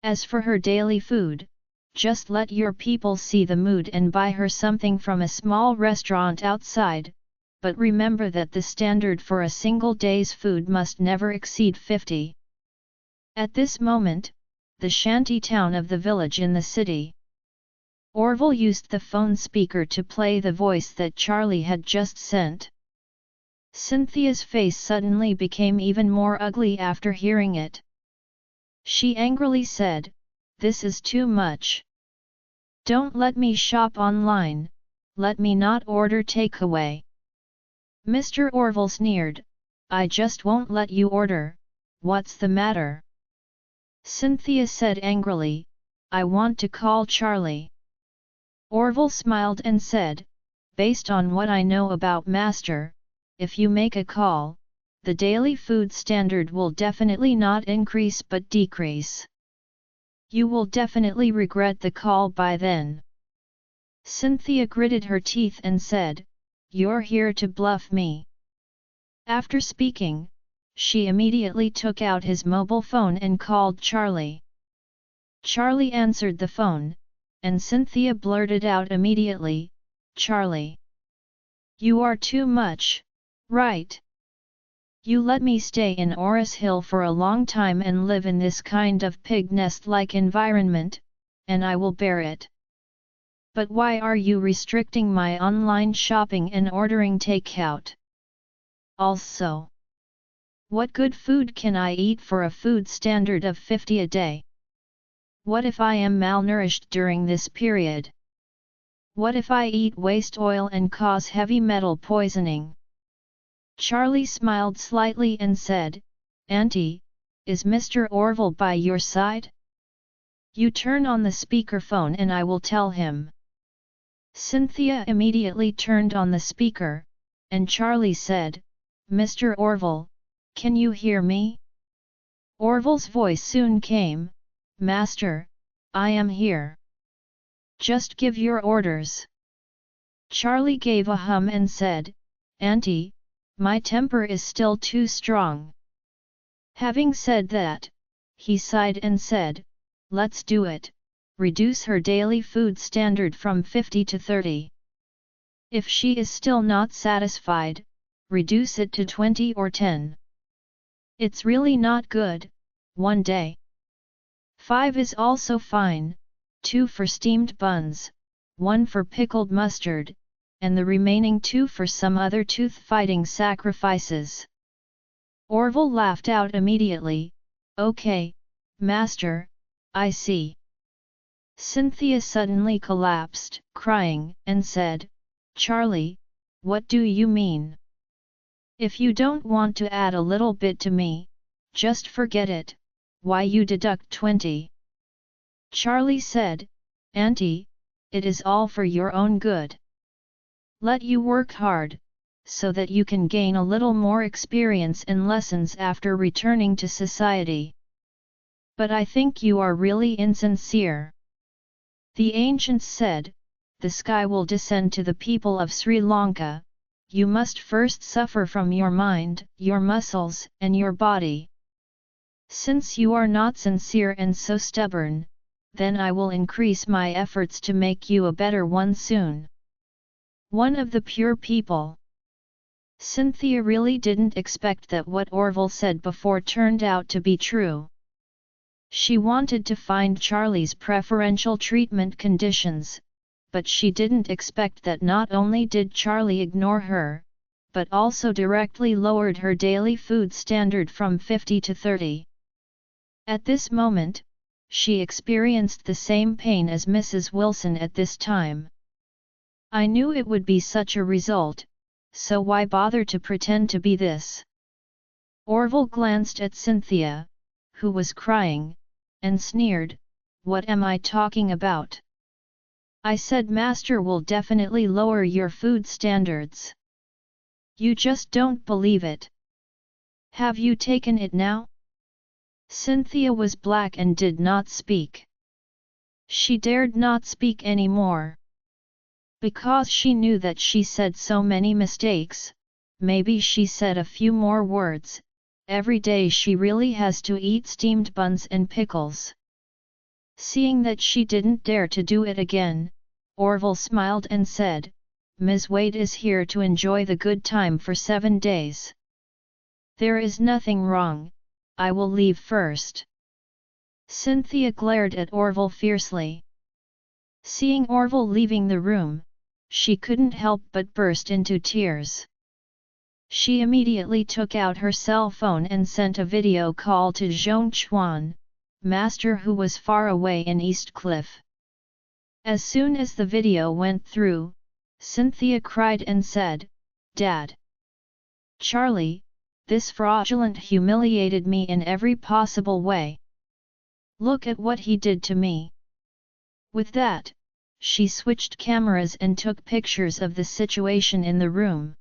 As for her daily food, just let your people see the mood and buy her something from a small restaurant outside, but remember that the standard for a single day's food must never exceed 50. At this moment, the shanty town of the village in the city. Orville used the phone speaker to play the voice that Charlie had just sent. Cynthia's face suddenly became even more ugly after hearing it. She angrily said, "This is too much. Don't let me shop online, let me not order takeaway." Mr. Orville sneered, "I just won't let you order, what's the matter?" Cynthia said angrily, "I want to call Charlie." Orville smiled and said, "Based on what I know about Master, if you make a call, the daily food standard will definitely not increase but decrease. You will definitely regret the call by then." Cynthia gritted her teeth and said, "You're here to bluff me. After speaking, she immediately took out his mobile phone and called Charlie. Charlie answered the phone, and Cynthia blurted out immediately, "Charlie, you are too much, right? You let me stay in Oris Hill for a long time and live in this kind of pig nest-like environment, and I will bear it. But why are you restricting my online shopping and ordering takeout? Also, what good food can I eat for a food standard of 50 a day? What if I am malnourished during this period? What if I eat waste oil and cause heavy metal poisoning?" Charlie smiled slightly and said, "Auntie, is Mr. Orville by your side? You turn on the speakerphone and I will tell him." Cynthia immediately turned on the speaker, and Charlie said, "Mr. Orville, can you hear me?" Orville's voice soon came, "Master, I am here. Just give your orders." Charlie gave a hum and said, "Auntie, my temper is still too strong." Having said that, he sighed and said, "Let's do it, reduce her daily food standard from 50 to 30. If she is still not satisfied, reduce it to 20 or 10. It's really not good, 1 day. 5 is also fine, 2 for steamed buns, 1 for pickled mustard, and the remaining 2 for some other tooth-fighting sacrifices." Orville laughed out immediately, "Okay, Master, I see." Cynthia suddenly collapsed, crying, and said, "Charlie, what do you mean? If you don't want to add a little bit to me, just forget it, why you deduct 20? Charlie said, "Auntie, it is all for your own good. Let you work hard, so that you can gain a little more experience and lessons after returning to society. But I think you are really insincere. The ancients said, the sky will descend to the people of Sri Lanka. You must first suffer from your mind, your muscles, and your body. Since you are not sincere and so stubborn, then I will increase my efforts to make you a better one soon. One of the pure people." Cynthia really didn't expect that what Orville said before turned out to be true. She wanted to find Charlie's preferential treatment conditions, but she didn't expect that not only did Charlie ignore her, but also directly lowered her daily food standard from 50 to 30. At this moment, she experienced the same pain as Mrs. Wilson at this time. "I knew it would be such a result, so why bother to pretend to be this?" Orville glanced at Cynthia, who was crying, and sneered, "What am I talking about? I said Master will definitely lower your food standards. You just don't believe it. Have you taken it now?" Cynthia was black and did not speak. She dared not speak any more. Because she knew that she said so many mistakes, maybe she said a few more words, every day she really has to eat steamed buns and pickles. Seeing that she didn't dare to do it again, Orville smiled and said, "Ms. Wade is here to enjoy the good time for 7 days. There is nothing wrong, I will leave first." Cynthia glared at Orville fiercely. Seeing Orville leaving the room, she couldn't help but burst into tears. She immediately took out her cell phone and sent a video call to Zhong Chuan, Master, who was far away in East Cliff. As soon as the video went through, Cynthia cried and said, "Dad! Charlie, this fraudulent humiliated me in every possible way. Look at what he did to me." With that, she switched cameras and took pictures of the situation in the room.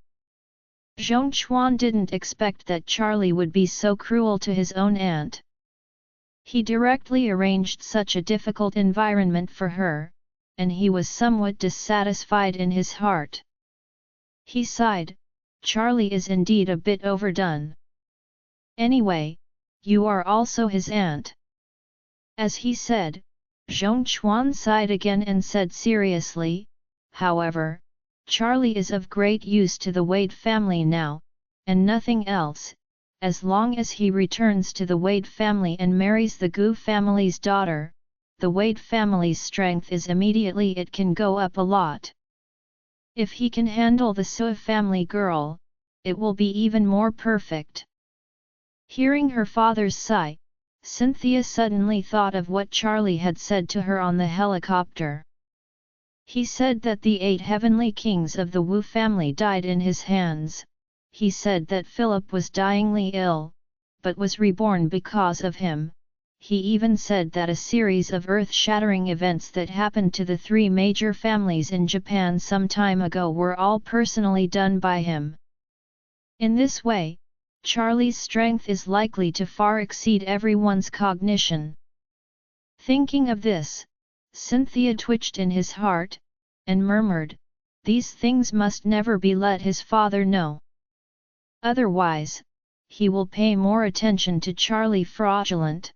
Zhong Chuan didn't expect that Charlie would be so cruel to his own aunt. He directly arranged such a difficult environment for her, and he was somewhat dissatisfied in his heart. He sighed, Charlie is indeed a bit overdone. Anyway, you are also his aunt. As he said, Zhong Chuan sighed again and said seriously, however, Charlie is of great use to the Wade family now, and nothing else. As long as he returns to the Wade family and marries the Gu family's daughter, the Wade family's strength is immediately it can go up a lot. If he can handle the Sui family girl, it will be even more perfect. Hearing her father's sigh, Cynthia suddenly thought of what Charlie had said to her on the helicopter. He said that the 8 heavenly kings of the Wu family died in his hands. He said that Philip was dyingly ill, but was reborn because of him. He even said that a series of earth-shattering events that happened to the 3 major families in Japan some time ago were all personally done by him. In this way, Charlie's strength is likely to far exceed everyone's cognition. Thinking of this, Cynthia twitched in his heart, and murmured, "These things must never be let his father know. Otherwise, he will pay more attention to Charlie fraudulent.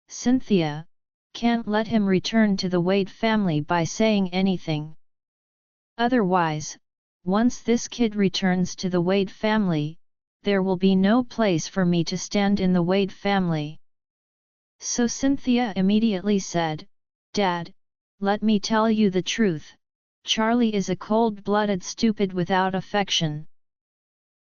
Cynthia, can't let him return to the Wade family by saying anything. Otherwise, once this kid returns to the Wade family, there will be no place for me to stand in the Wade family." So Cynthia immediately said, "Dad, let me tell you the truth, Charlie is a cold-blooded stupid without affection.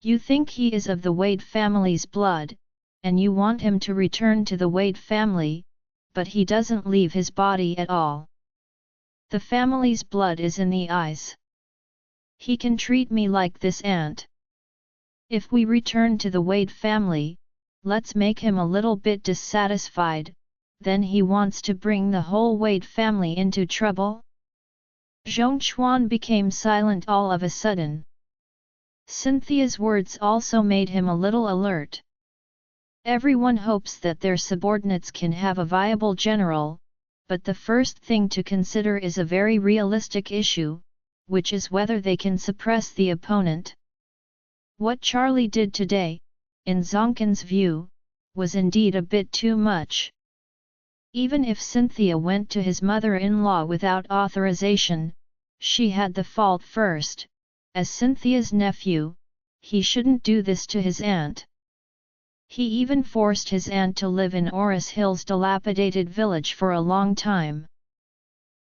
You think he is of the Wade family's blood, and you want him to return to the Wade family, but he doesn't leave his body at all. The family's blood is in the eyes. He can treat me like this aunt. If we return to the Wade family, let's make him a little bit dissatisfied, then he wants to bring the whole Wade family into trouble?" Zhong Chuan became silent all of a sudden. Cynthia's words also made him a little alert. Everyone hopes that their subordinates can have a viable general, but the first thing to consider is a very realistic issue, which is whether they can suppress the opponent. What Charlie did today, in Zonkin's view, was indeed a bit too much. Even if Cynthia went to his mother-in-law without authorization, she had the fault first. As Cynthia's nephew, he shouldn't do this to his aunt. He even forced his aunt to live in Oris Hill's dilapidated village for a long time.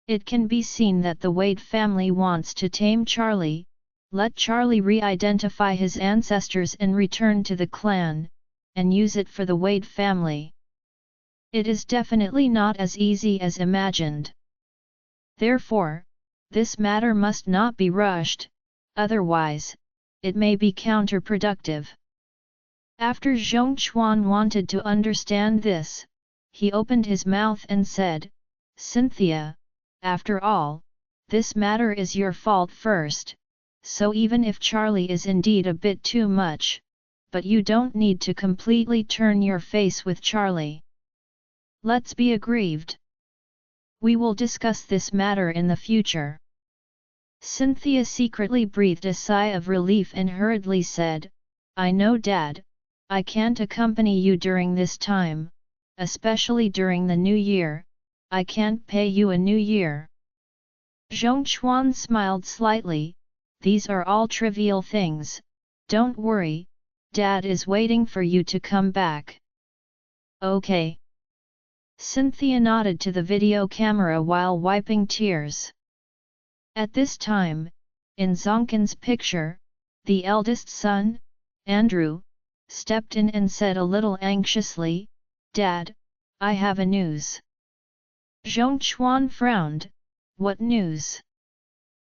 It can be seen that the Wade family wants to tame Charlie, let Charlie re-identify his ancestors and return to the clan, and use it for the Wade family. It is definitely not as easy as imagined. Therefore, this matter must not be rushed. Otherwise, it may be counterproductive. After Zhong Chuan wanted to understand this, he opened his mouth and said, "Cynthia, after all, this matter is your fault first, so even if Charlie is indeed a bit too much, but you don't need to completely turn your face with Charlie. Let's be aggrieved. We will discuss this matter in the future." Cynthia secretly breathed a sigh of relief and hurriedly said, "I know, Dad, I can't accompany you during this time, especially during the New Year. I can't pay you a New Year." Zhong Chuan smiled slightly, "These are all trivial things, don't worry, Dad is waiting for you to come back." "Okay." Cynthia nodded to the video camera while wiping tears. At this time, in Zonkin's picture, the eldest son, Andrew, stepped in and said a little anxiously, "Dad, I have a news." Zhong Chuan frowned, "What news?"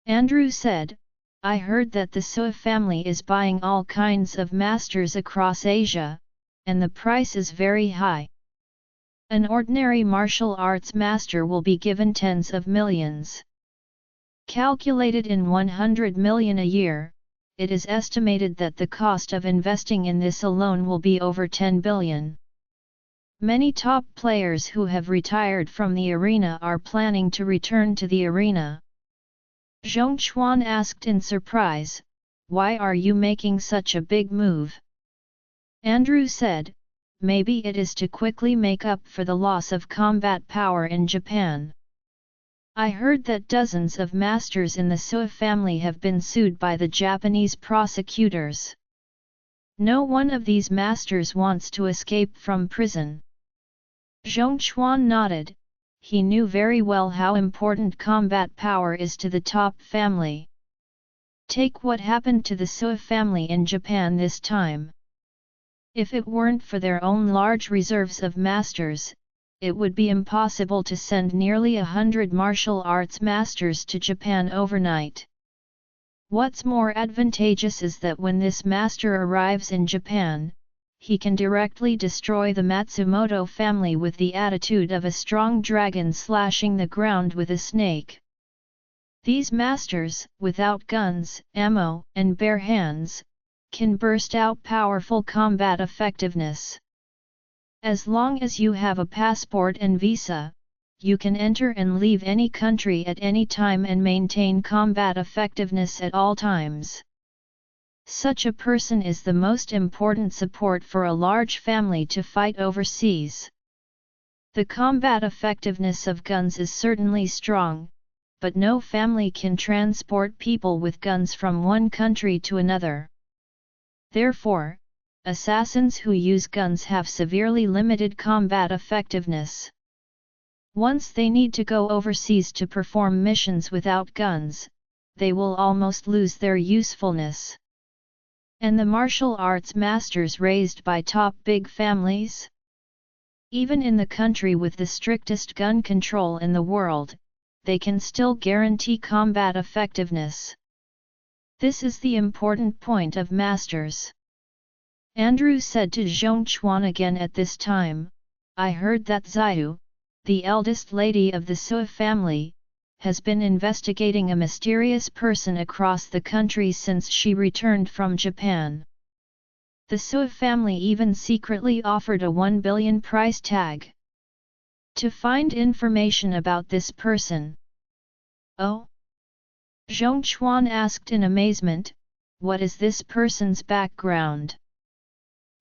Andrew said, "I heard that the Sui family is buying all kinds of masters across Asia, and the price is very high. An ordinary martial arts master will be given tens of millions. Calculated in 100 million a year, it is estimated that the cost of investing in this alone will be over 10 billion. Many top players who have retired from the arena are planning to return to the arena." Zhong Chuan asked in surprise, why are you making such a big move? Andrew said, maybe it is to quickly make up for the loss of combat power in Japan. I heard that dozens of masters in the Sui family have been sued by the Japanese prosecutors. No one of these masters wants to escape from prison. Zhongchuan nodded. He knew very well how important combat power is to the top family. Take what happened to the Sui family in Japan this time. If it weren't for their own large reserves of masters, it would be impossible to send nearly 100 martial arts masters to Japan overnight. What's more advantageous is that when this master arrives in Japan, he can directly destroy the Matsumoto family with the attitude of a strong dragon slashing the ground with a snake. These masters, without guns, ammo, and bare hands, can burst out powerful combat effectiveness. As long as you have a passport and visa, you can enter and leave any country at any time and maintain combat effectiveness at all times. Such a person is the most important support for a large family to fight overseas. The combat effectiveness of guns is certainly strong, but no family can transport people with guns from one country to another. Therefore, assassins who use guns have severely limited combat effectiveness. Once they need to go overseas to perform missions without guns, they will almost lose their usefulness. And the martial arts masters raised by top big families? Even in the country with the strictest gun control in the world, they can still guarantee combat effectiveness. This is the important point of masters. Andrew said to Zhongchuan again at this time, I heard that Xiu, the eldest lady of the Sui family, has been investigating a mysterious person across the country since she returned from Japan. The Sui family even secretly offered a 1 billion price tag to find information about this person. Oh? Zhongchuan asked in amazement, what is this person's background?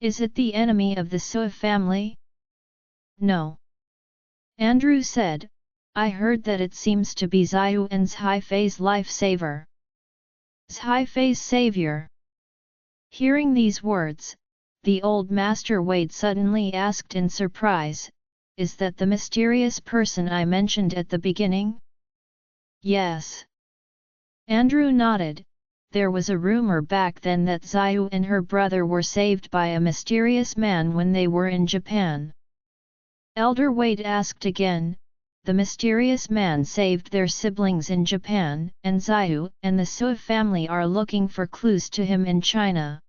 Is it the enemy of the Sui family? No. Andrew said, I heard that it seems to be Xiu and Haifei's lifesaver. Haifei's savior. Hearing these words, the old master Wade suddenly asked in surprise, is that the mysterious person I mentioned at the beginning? Yes. Andrew nodded. There was a rumor back then that Xiu and her brother were saved by a mysterious man when they were in Japan. Elder Wade asked again, the mysterious man saved their siblings in Japan, and Xiu and the Sui family are looking for clues to him in China.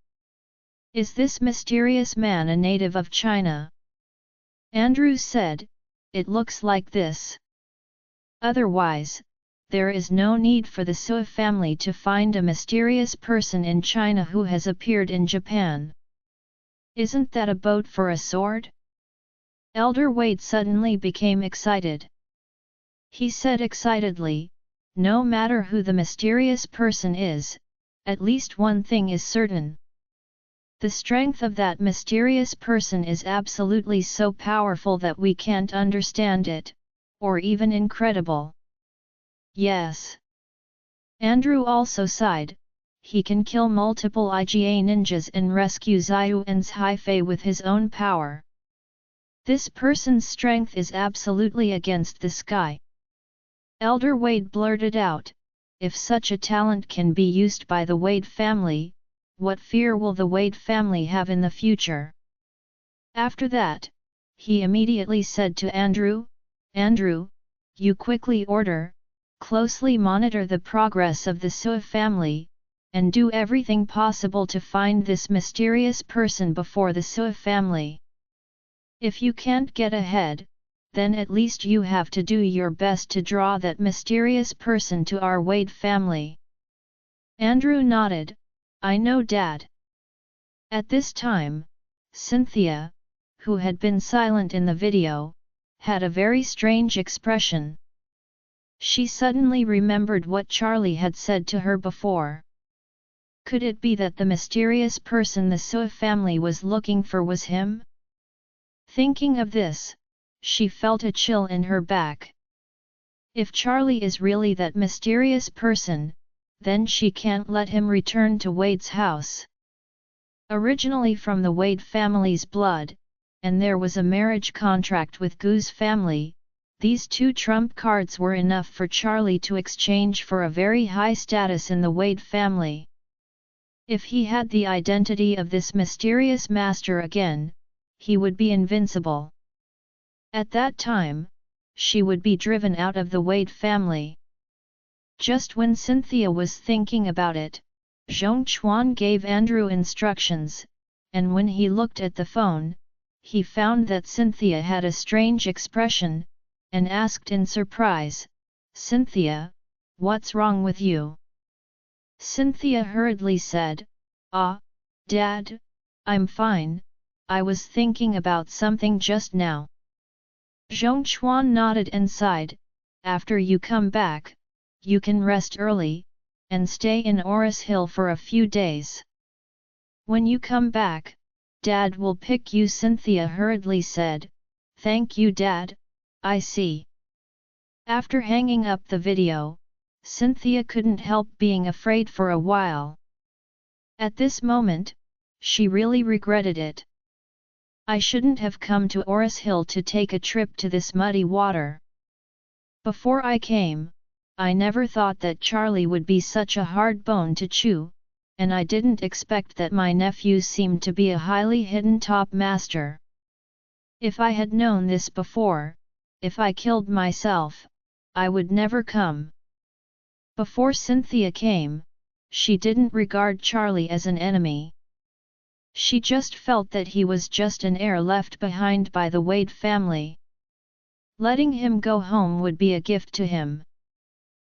Is this mysterious man a native of China? Andrew said, it looks like this. Otherwise, there is no need for the Sui family to find a mysterious person in China who has appeared in Japan. Isn't that a boat for a sword? Elder Wade suddenly became excited. He said excitedly, no matter who the mysterious person is, at least one thing is certain. The strength of that mysterious person is absolutely so powerful that we can't understand it, or even incredible. Yes. Andrew also sighed, he can kill multiple IGA ninjas and rescue Xiu and Haifei with his own power. This person's strength is absolutely against the sky. Elder Wade blurted out, if such a talent can be used by the Wade family, what fear will the Wade family have in the future? After that, he immediately said to Andrew, Andrew, you quickly closely monitor the progress of the Sui family, and do everything possible to find this mysterious person before the Sui family. If you can't get ahead, then at least you have to do your best to draw that mysterious person to our Wade family. Andrew nodded, I know, Dad. At this time, Cynthia, who had been silent in the video, had a very strange expression. She suddenly remembered what Charlie had said to her before. could it be that the mysterious person the Sui family was looking for was him? Thinking of this, she felt a chill in her back. If Charlie is really that mysterious person, then she can't let him return to Wade's house. Originally from the Wade family's blood, and there was a marriage contract with Gu's family, these two trump cards were enough for Charlie to exchange for a very high status in the Wade family. If he had the identity of this mysterious master again, he would be invincible. At that time, she would be driven out of the Wade family. Just when Cynthia was thinking about it, Zhong Chuan gave Andrew instructions, and when he looked at the phone, he found that Cynthia had a strange expression, and asked in surprise, "Cynthia, what's wrong with you?" Cynthia hurriedly said, "Ah, Dad, I'm fine, I was thinking about something just now." Zhong Chuan nodded and sighed, "After you come back, you can rest early, and stay in Oris Hill for a few days. When you come back, Dad will pick you." Cynthia hurriedly said, "Thank you Dad, I see." After hanging up the video, Cynthia couldn't help being afraid for a while. At this moment, she really regretted it. "I shouldn't have come to Oris Hill to take a trip to this muddy water. Before I came, I never thought that Charlie would be such a hard bone to chew, and I didn't expect that my nephew seemed to be a highly hidden top master. If I had known this before, if I killed myself, I would never come." Before Cynthia came, she didn't regard Charlie as an enemy. She just felt that he was just an heir left behind by the Wade family. Letting him go home would be a gift to him.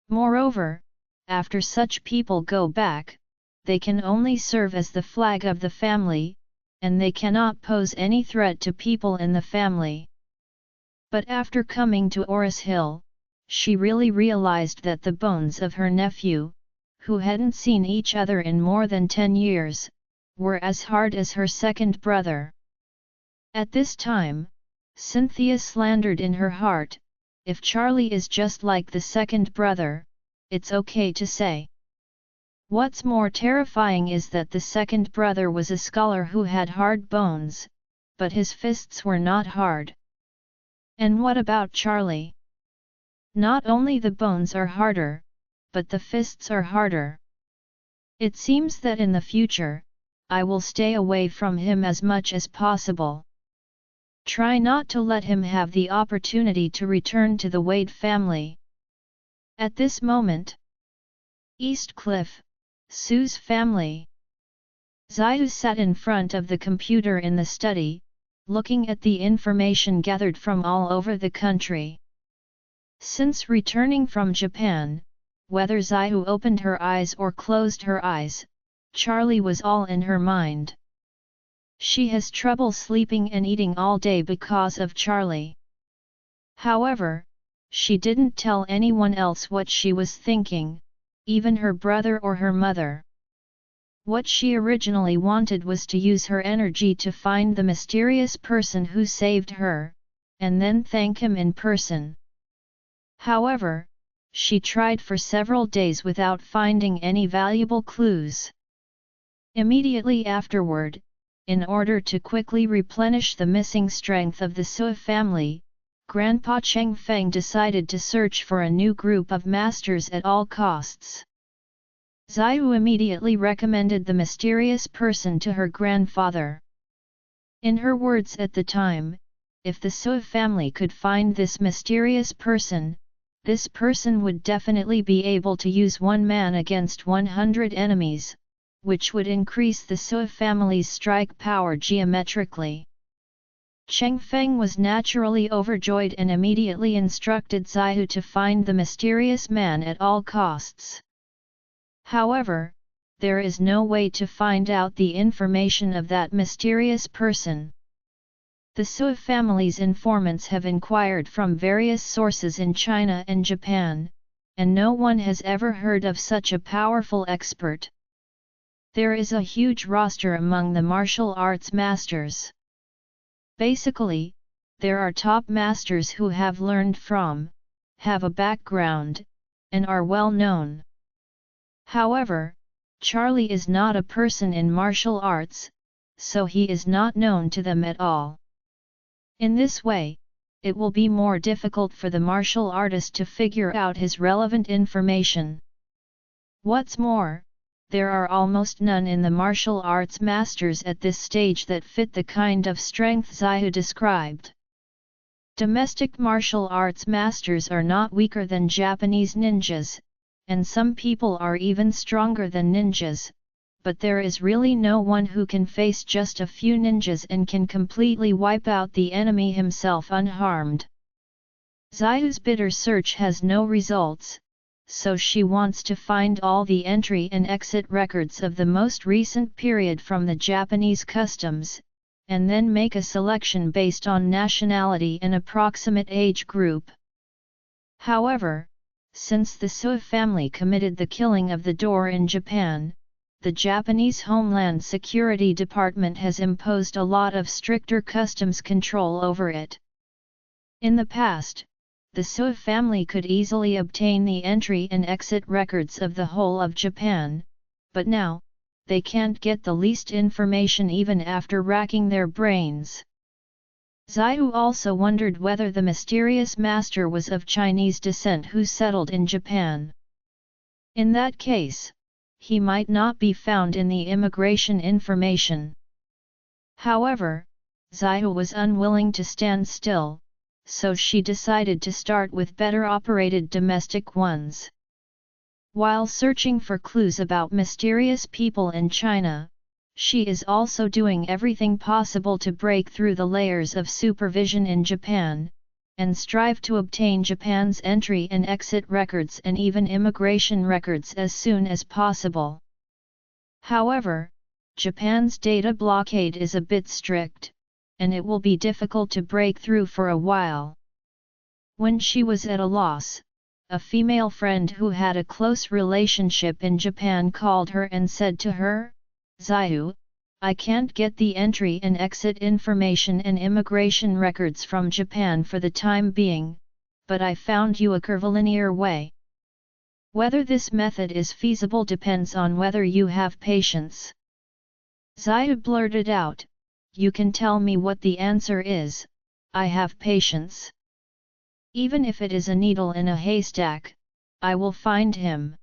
Moreover, after such people go back, they can only serve as the flag of the family, and they cannot pose any threat to people in the family. But after coming to Oris Hill, she really realized that the bones of her nephew, who hadn't seen each other in more than 10 years, were as hard as her second brother. At this time, Cynthia slandered in her heart, "If Charlie is just like the second brother, it's okay to say." What's more terrifying is that the second brother was a scholar who had hard bones, but his fists were not hard. And what about Charlie? Not only the bones are harder, but the fists are harder. It seems that in the future, I will stay away from him as much as possible. Try not to let him have the opportunity to return to the Wade family. At this moment, East Cliff, Sue's family. Xiao sat in front of the computer in the study, looking at the information gathered from all over the country. Since returning from Japan, whether Xiao opened her eyes or closed her eyes, Charlie was all in her mind. She has trouble sleeping and eating all day because of Charlie. However, she didn't tell anyone else what she was thinking, even her brother or her mother. What she originally wanted was to use her energy to find the mysterious person who saved her, and then thank him in person. However, she tried for several days without finding any valuable clues. Immediately afterward, in order to quickly replenish the missing strength of the Sui family, Grandpa Cheng Feng decided to search for a new group of masters at all costs. Xiao immediately recommended the mysterious person to her grandfather. In her words at the time, if the Sui family could find this mysterious person, this person would definitely be able to use one man against 100 enemies, which would increase the Sui family's strike power geometrically. Cheng Feng was naturally overjoyed and immediately instructed Xiao to find the mysterious man at all costs. However, there is no way to find out the information of that mysterious person. The Sui family's informants have inquired from various sources in China and Japan, and no one has ever heard of such a powerful expert. There is a huge roster among the martial arts masters. Basically, there are top masters who have learned from, have a background, and are well known. However, Charlie is not a person in martial arts, so he is not known to them at all. In this way, it will be more difficult for the martial artist to figure out his relevant information. What's more, there are almost none in the martial arts masters at this stage that fit the kind of strength Xiaoyu described. Domestic martial arts masters are not weaker than Japanese ninjas, and some people are even stronger than ninjas, but there is really no one who can face just a few ninjas and can completely wipe out the enemy himself unharmed. Xiaoyu's bitter search has no results, so she wants to find all the entry and exit records of the most recent period from the Japanese customs, and then make a selection based on nationality and approximate age group. However, since the Sui family committed the killing of the Door in Japan, the Japanese Homeland Security Department has imposed a lot of stricter customs control over it. In the past, the Sui family could easily obtain the entry and exit records of the whole of Japan, but now, they can't get the least information even after racking their brains. Xiaoyu also wondered whether the mysterious master was of Chinese descent who settled in Japan. In that case, he might not be found in the immigration information. However, Xiaoyu was unwilling to stand still, so she decided to start with better operated domestic ones. While searching for clues about mysterious people in China, she is also doing everything possible to break through the layers of supervision in Japan, and strive to obtain Japan's entry and exit records and even immigration records as soon as possible. However, Japan's data blockade is a bit strict, and it will be difficult to break through for a while. When she was at a loss, a female friend who had a close relationship in Japan called her and said to her, "Xiaoyu, I can't get the entry and exit information and immigration records from Japan for the time being, but I found you a curvilinear way. Whether this method is feasible depends on whether you have patience." Xiaoyu blurted out, "You can tell me what the answer is, I have patience. Even if it is a needle in a haystack, I will find him."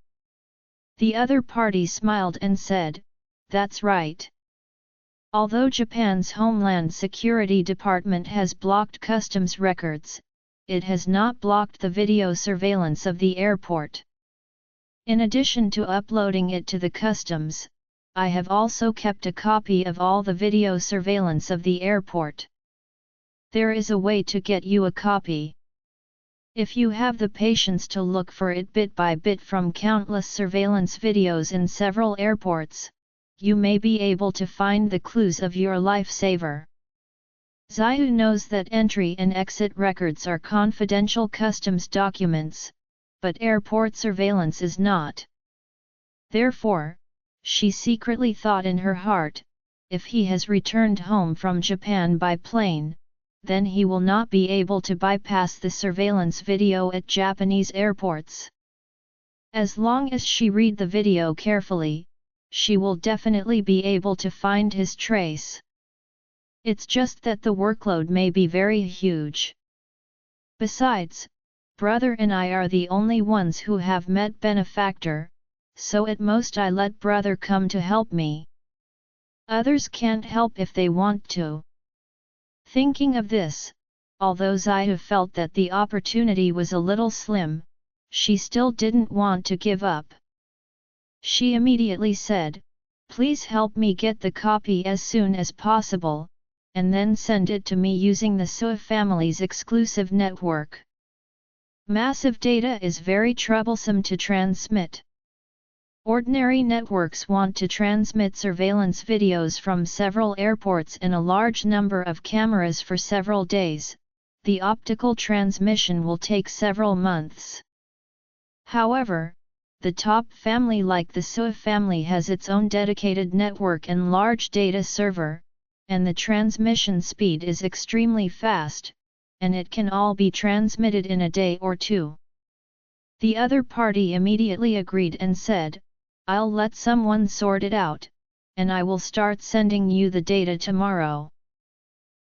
The other party smiled and said, "That's right." Although Japan's Homeland Security Department has blocked customs records, it has not blocked the video surveillance of the airport. In addition to uploading it to the customs, I have also kept a copy of all the video surveillance of the airport. There is a way to get you a copy. If you have the patience to look for it bit by bit from countless surveillance videos in several airports, you may be able to find the clues of your lifesaver. Xiaoyu knows that entry and exit records are confidential customs documents, but airport surveillance is not. Therefore, she secretly thought in her heart, if he has returned home from Japan by plane, then he will not be able to bypass the surveillance video at Japanese airports. As long as she read the video carefully, she will definitely be able to find his trace. It's just that the workload may be very huge. Besides, brother and I are the only ones who have met benefactor, so at most I let brother come to help me. Others can't help if they want to. Thinking of this, although Xiaoyu felt that the opportunity was a little slim, she still didn't want to give up. She immediately said, "Please help me get the copy as soon as possible, and then send it to me using the Sui family's exclusive network. Massive data is very troublesome to transmit. Ordinary networks want to transmit surveillance videos from several airports and a large number of cameras for several days. The optical transmission will take several months. However, the top family like the Sua family has its own dedicated network and large data server, and the transmission speed is extremely fast, and it can all be transmitted in a day or two. The other party immediately agreed and said, I'll let someone sort it out, and I will start sending you the data tomorrow.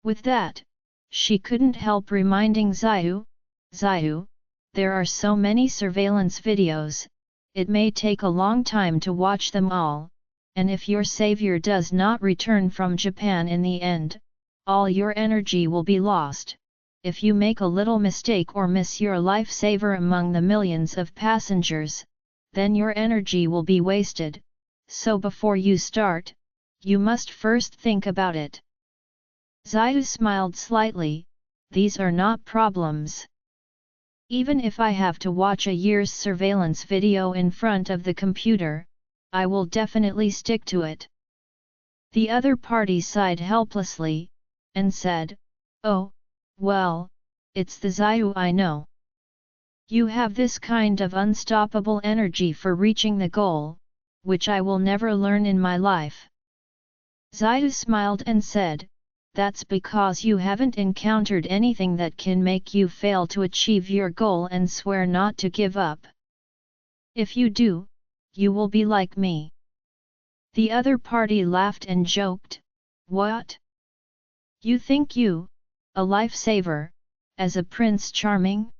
With that, she couldn't help reminding Xiao, there are so many surveillance videos, it may take a long time to watch them all, and if your savior does not return from Japan in the end, all your energy will be lost. If you make a little mistake or miss your lifesaver among the millions of passengers, then your energy will be wasted, so before you start, you must first think about it. Xiao smiled slightly, these are not problems. Even if I have to watch a year's surveillance video in front of the computer, I will definitely stick to it. The other party sighed helplessly, and said, Oh, well, it's the Xiao I know. You have this kind of unstoppable energy for reaching the goal, which I will never learn in my life. Xiao smiled and said, That's because you haven't encountered anything that can make you fail to achieve your goal and swear not to give up. If you do, you will be like me. The other party laughed and joked, What? You think you, a lifesaver, as a Prince Charming?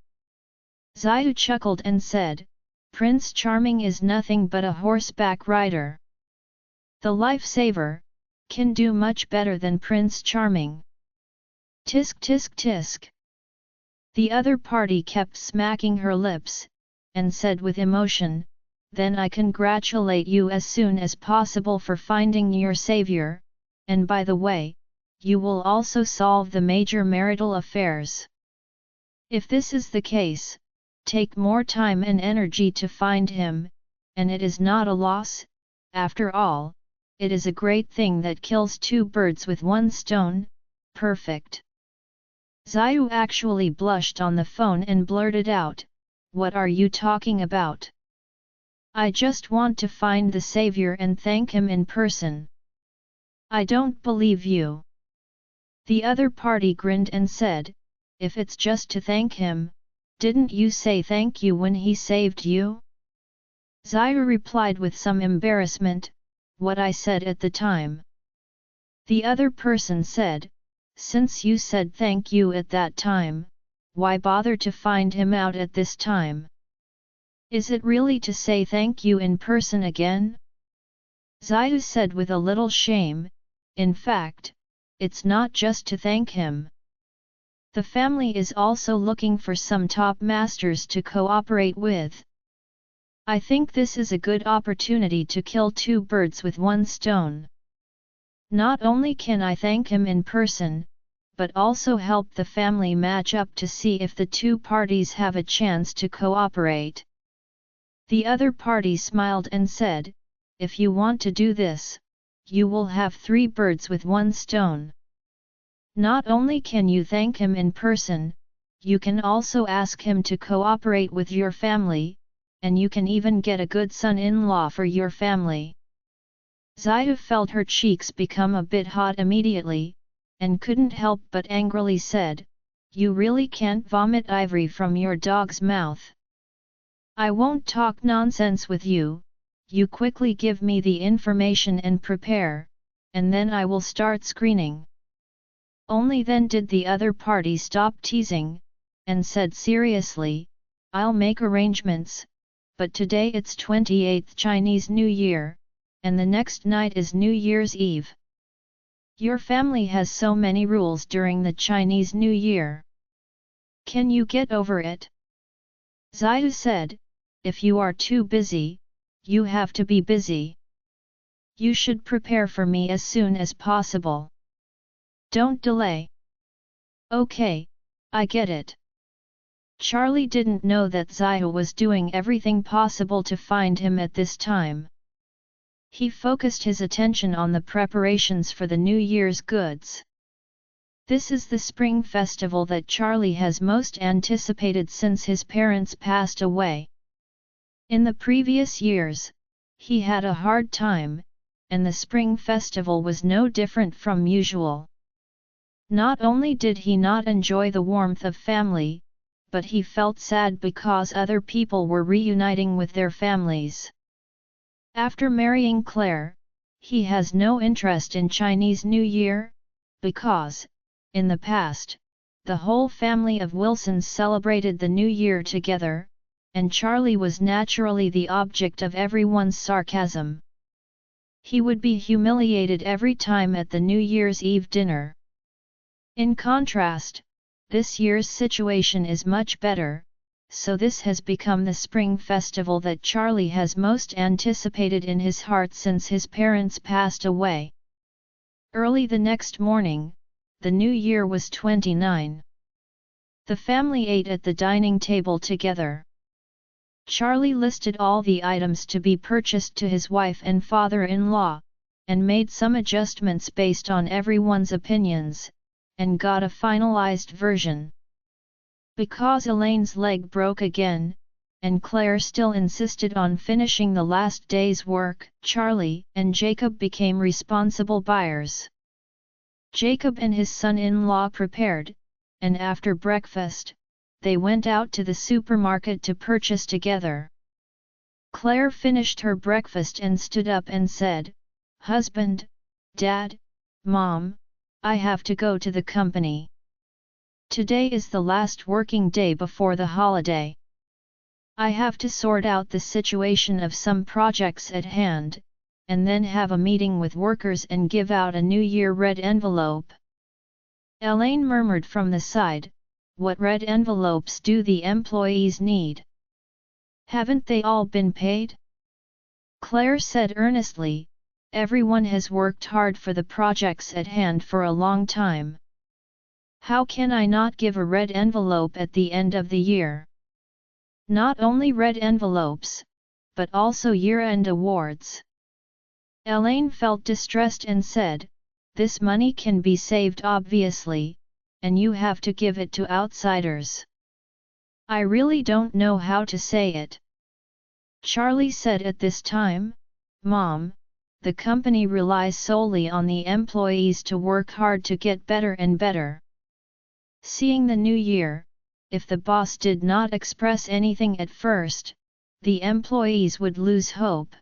Xiao chuckled and said, Prince Charming is nothing but a horseback rider. The lifesaver can do much better than Prince Charming. Tisk tisk tisk. The other party kept smacking her lips, and said with emotion, Then I congratulate you as soon as possible for finding your savior, and by the way, you will also solve the major marital affairs. If this is the case, take more time and energy to find him, and it is not a loss, after all. It is a great thing that kills two birds with one stone, perfect. Xiao actually blushed on the phone and blurted out, What are you talking about? I just want to find the savior and thank him in person. I don't believe you. The other party grinned and said, If it's just to thank him, didn't you say thank you when he saved you? Xiao replied with some embarrassment, What I said at the time. The other person said, Since you said thank you at that time, why bother to find him out at this time? Is it really to say thank you in person again? Xiao said with a little shame, In fact, it's not just to thank him. The family is also looking for some top masters to cooperate with. I think this is a good opportunity to kill two birds with one stone. Not only can I thank him in person, but also help the family match up to see if the two parties have a chance to cooperate. The other party smiled and said, If you want to do this, you will have 3 birds with one stone. Not only can you thank him in person, you can also ask him to cooperate with your family, and you can even get a good son-in-law for your family. Xiao felt her cheeks become a bit hot immediately, and couldn't help but angrily said, You really can't vomit ivory from your dog's mouth. I won't talk nonsense with you, you quickly give me the information and prepare, and then I will start screening. Only then did the other party stop teasing, and said seriously, I'll make arrangements, but today it's 28th Chinese New Year, and the next night is New Year's Eve. Your family has so many rules during the Chinese New Year. Can you get over it? Xiao said, If you are too busy, you have to be busy. You should prepare for me as soon as possible. Don't delay. Okay, I get it. Charlie didn't know that Xiao was doing everything possible to find him at this time. He focused his attention on the preparations for the New Year's goods. This is the spring festival that Charlie has most anticipated since his parents passed away. In the previous years, he had a hard time, and the spring festival was no different from usual. Not only did he not enjoy the warmth of family, but he felt sad because other people were reuniting with their families. After marrying Claire, he has no interest in Chinese New Year, because, in the past, the whole family of Wilsons celebrated the New Year together, and Charlie was naturally the object of everyone's sarcasm. He would be humiliated every time at the New Year's Eve dinner. In contrast, this year's situation is much better, so this has become the spring festival that Charlie has most anticipated in his heart since his parents passed away. Early the next morning, the new year was 29. The family ate at the dining table together. Charlie listed all the items to be purchased to his wife and father-in-law, and made some adjustments based on everyone's opinions, and got a finalized version. Because Elaine's leg broke again, and Claire still insisted on finishing the last day's work, Charlie and Jacob became responsible buyers. Jacob and his son-in-law prepared, and after breakfast, they went out to the supermarket to purchase together. Claire finished her breakfast and stood up and said, "Husband, Dad, Mom, I have to go to the company. Today is the last working day before the holiday. I have to sort out the situation of some projects at hand, and then have a meeting with workers and give out a New Year red envelope." Elaine murmured from the side, "What red envelopes do the employees need? Haven't they all been paid?" Claire said earnestly, "Everyone has worked hard for the projects at hand for a long time. How can I not give a red envelope at the end of the year? Not only red envelopes, but also year-end awards." Elaine felt distressed and said, "This money can be saved obviously, and you have to give it to outsiders. I really don't know how to say it." Charlie said at this time, "Mom, the company relies solely on the employees to work hard to get better and better. Seeing the new year, if the boss did not express anything at first, the employees would lose hope.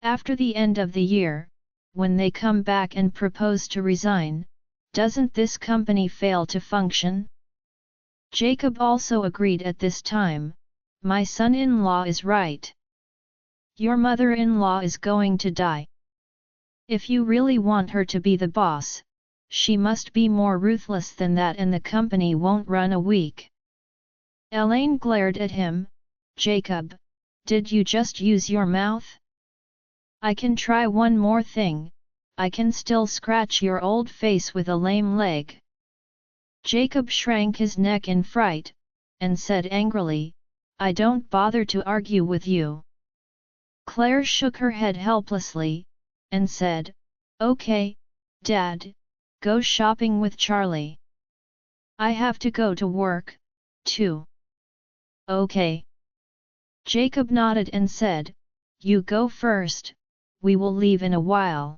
After the end of the year, when they come back and propose to resign, doesn't this company fail to function?" Jacob also agreed at this time, "My son-in-law is right. Your mother-in-law is going to die. If you really want her to be the boss, she must be more ruthless than that and the company won't run a week." Elaine glared at him, "Jacob, did you just use your mouth? I can try one more thing, I can still scratch your old face with a lame leg." Jacob shrank his neck in fright, and said angrily, "I don't bother to argue with you." Claire shook her head helplessly, and said, "Okay, Dad, go shopping with Charlie. I have to go to work, too." "Okay." Jacob nodded and said, "You go first, we will leave in a while."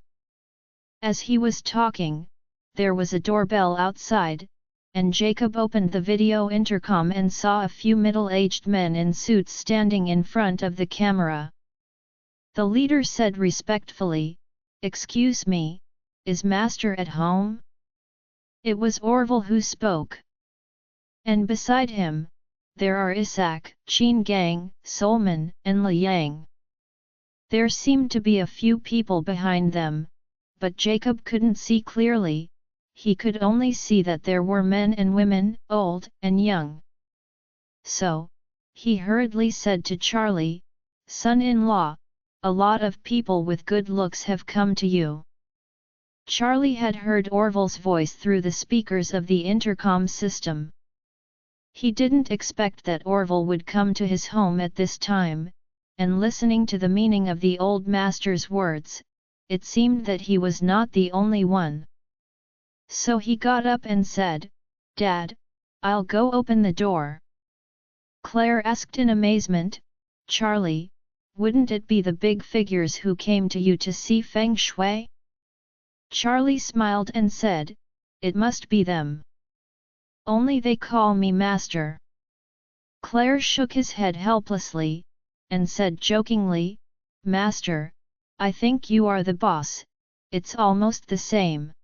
As he was talking, there was a doorbell outside, and Jacob opened the video intercom and saw a few middle-aged men in suits standing in front of the camera. The leader said respectfully, "Excuse me, is Master at home?" It was Orville who spoke. And beside him, there are Isaac, Qin Gang, Solman, and Liang. There seemed to be a few people behind them, but Jacob couldn't see clearly, he could only see that there were men and women, old and young. So, he hurriedly said to Charlie, "Son-in-law, a lot of people with good looks have come to you." Charlie had heard Orville's voice through the speakers of the intercom system. He didn't expect that Orville would come to his home at this time, and listening to the meaning of the old master's words, it seemed that he was not the only one. So he got up and said, "Dad, I'll go open the door." Claire asked in amazement, Charlie, wouldn't it be the big figures who came to you to see Feng Shui? Charlie smiled and said, it must be them. Only they call me master. Claire shook his head helplessly, and said jokingly, Master, I think you are the boss, it's almost the same.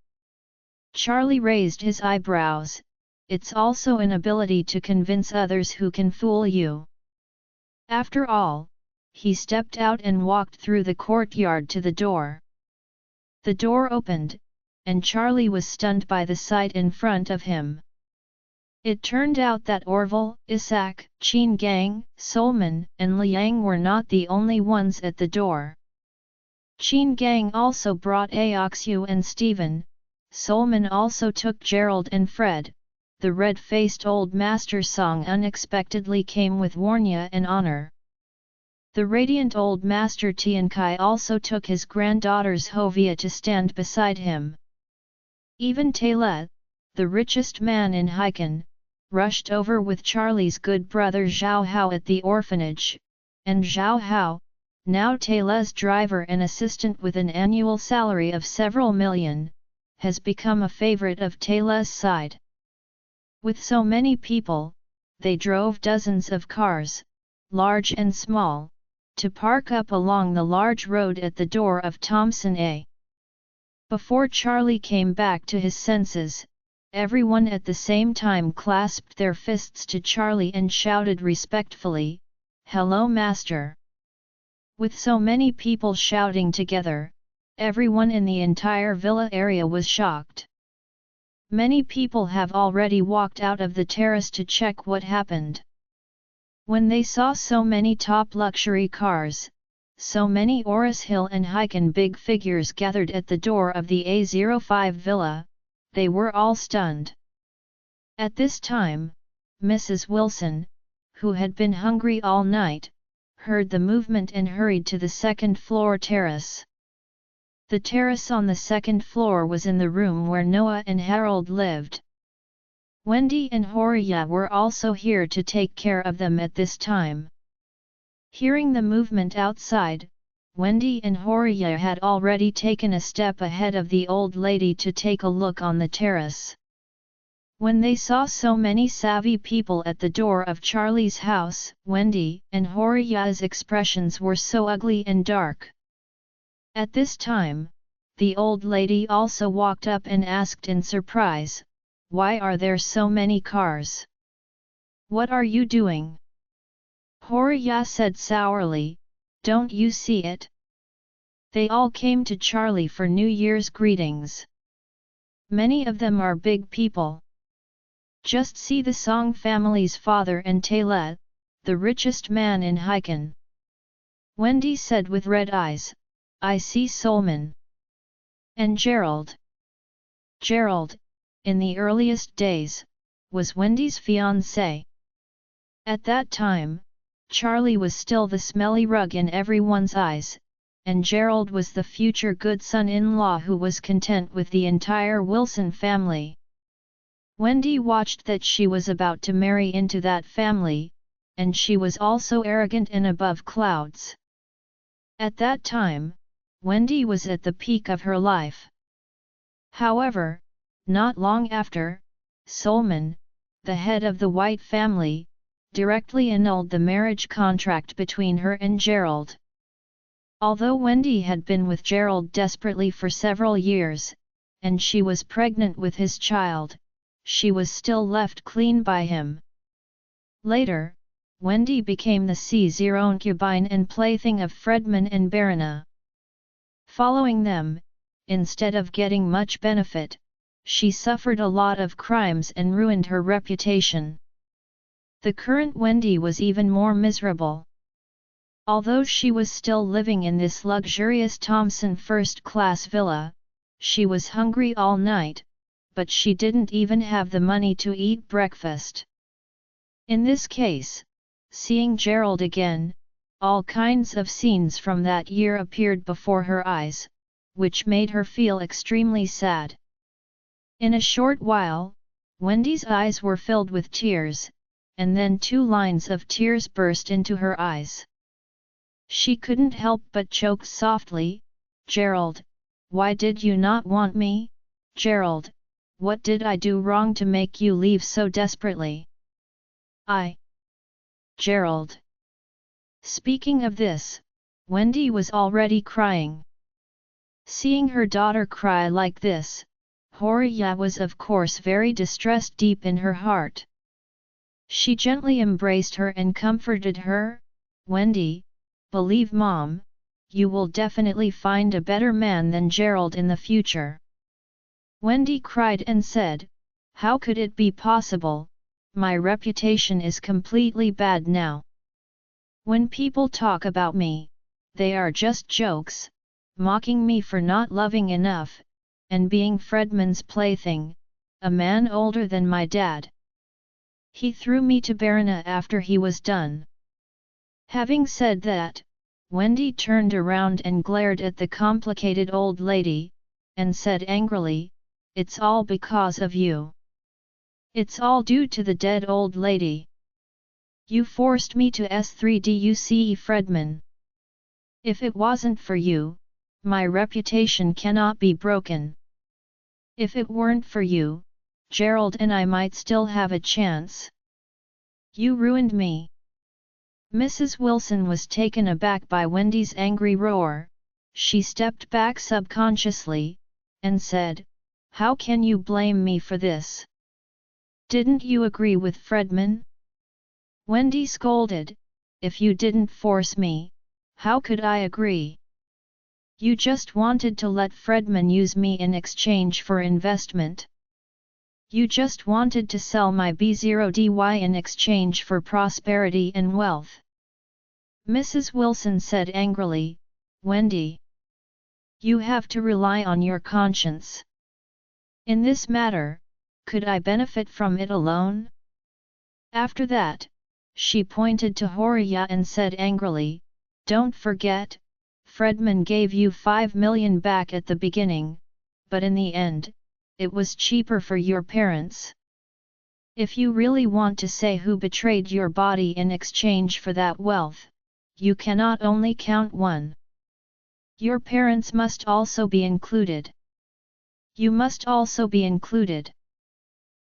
Charlie raised his eyebrows, it's also an ability to convince others who can fool you. After all, he stepped out and walked through the courtyard to the door. The door opened, and Charlie was stunned by the sight in front of him. It turned out that Orville, Isaac, Qin Gang, Solman, and Liang were not the only ones at the door. Qin Gang also brought Aoxu and Stephen. Solman also took Gerald and Fred. The red-faced old master Song unexpectedly came with Warnya and honor. The radiant old master Tiankai also took his granddaughters Hovia to stand beside him. Even Tayle, the richest man in Hiken, rushed over with Charlie's good brother Zhao Hao at the orphanage, and Zhao Hao, now Tayle's driver and assistant with an annual salary of several million, has become a favorite of Tayle's side. With so many people, they drove dozens of cars, large and small, to park up along the large road at the door of Thompson A. Before Charlie came back to his senses, everyone at the same time clasped their fists to Charlie and shouted respectfully, "Hello, Master!" With so many people shouting together, everyone in the entire villa area was shocked. Many people have already walked out of the terrace to check what happened. When they saw so many top luxury cars, so many Oris Hill and Hiken big figures gathered at the door of the A05 villa, they were all stunned. At this time, Mrs. Wilson, who had been hungry all night, heard the movement and hurried to the second-floor terrace. The terrace on the second floor was in the room where Noah and Harold lived. Wendy and Horia were also here to take care of them at this time. Hearing the movement outside, Wendy and Horia had already taken a step ahead of the old lady to take a look on the terrace. When they saw so many savvy people at the door of Charlie's house, Wendy and Horia's expressions were so ugly and dark. At this time, the old lady also walked up and asked in surprise, "Why are there so many cars? What are you doing?" Horia said sourly, "Don't you see it? They all came to Charlie for New Year's greetings. Many of them are big people. Just see the Song family's father and Tayle, the richest man in Hiken." Wendy said with red eyes, "I see Solman. And Gerald." Gerald, in the earliest days, was Wendy's fiancé. At that time, Charlie was still the smelly rug in everyone's eyes, and Gerald was the future good son-in-law who was content with the entire Wilson family. Wendy watched that she was about to marry into that family, and she was also arrogant and above clouds. At that time, Wendy was at the peak of her life. However, not long after, Solman, the head of the White family, directly annulled the marriage contract between her and Gerald. Although Wendy had been with Gerald desperately for several years, and she was pregnant with his child, she was still left clean by him. Later, Wendy became the concubine and plaything of Fredman and Barona. Following them, instead of getting much benefit, she suffered a lot of crimes and ruined her reputation. The current Wendy was even more miserable. Although she was still living in this luxurious Thompson first-class villa, she was hungry all night, but she didn't even have the money to eat breakfast. In this case, seeing Gerald again, all kinds of scenes from that year appeared before her eyes, which made her feel extremely sad. In a short while, Wendy's eyes were filled with tears, and then 2 lines of tears burst into her eyes. She couldn't help but choke softly. Gerald, why did you not want me? Gerald, what did I do wrong to make you leave so desperately? Gerald. Speaking of this, Wendy was already crying. Seeing her daughter cry like this, Horia was of course very distressed deep in her heart. She gently embraced her and comforted her. Wendy, believe Mom, you will definitely find a better man than Gerald in the future. Wendy cried and said, how could it be possible? My reputation is completely bad now. When people talk about me, they are just jokes, mocking me for not loving enough, and being Fredman's plaything, a man older than my dad. He threw me to Barana after he was done. Having said that, Wendy turned around and glared at the complicated old lady, and said angrily, it's all because of you. It's all due to the dead old lady. You forced me to S3duce Fredman. If it wasn't for you, my reputation cannot be broken. If it weren't for you, Gerald and I might still have a chance. You ruined me. Mrs. Wilson was taken aback by Wendy's angry roar. She stepped back subconsciously, and said, how can you blame me for this? Didn't you agree with Fredman? Wendy scolded, if you didn't force me, how could I agree? You just wanted to let Fredman use me in exchange for investment. You just wanted to sell my B0DY in exchange for prosperity and wealth. Mrs. Wilson said angrily, Wendy, you have to rely on your conscience. In this matter, could I benefit from it alone? After that, she pointed to Horia and said angrily, don't forget, Fredman gave you 5 million back at the beginning, but in the end, it was cheaper for your parents. If you really want to say who betrayed your body in exchange for that wealth, you cannot only count one. Your parents must also be included. You must also be included.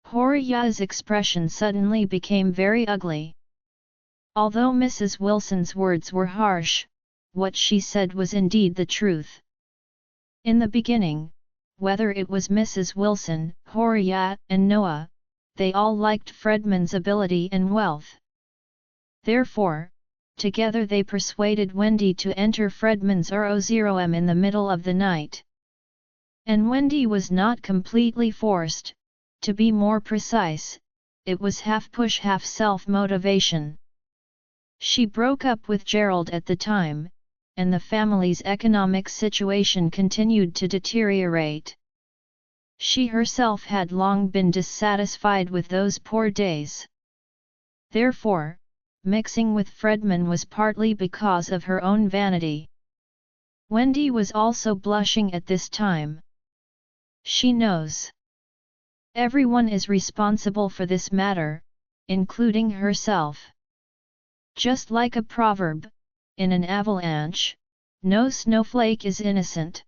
Horia's expression suddenly became very ugly. Although Mrs. Wilson's words were harsh, what she said was indeed the truth. In the beginning, whether it was Mrs. Wilson, Horia, and Noah, they all liked Fredman's ability and wealth. Therefore, together they persuaded Wendy to enter Fredman's RO0M in the middle of the night. And Wendy was not completely forced. To be more precise, it was half push half self-motivation. She broke up with Gerald at the time, and the family's economic situation continued to deteriorate. She herself had long been dissatisfied with those poor days. Therefore, mixing with Fredman was partly because of her own vanity. Wendy was also blushing at this time. She knows. Everyone is responsible for this matter, including herself. Just like a proverb, in an avalanche, no snowflake is innocent.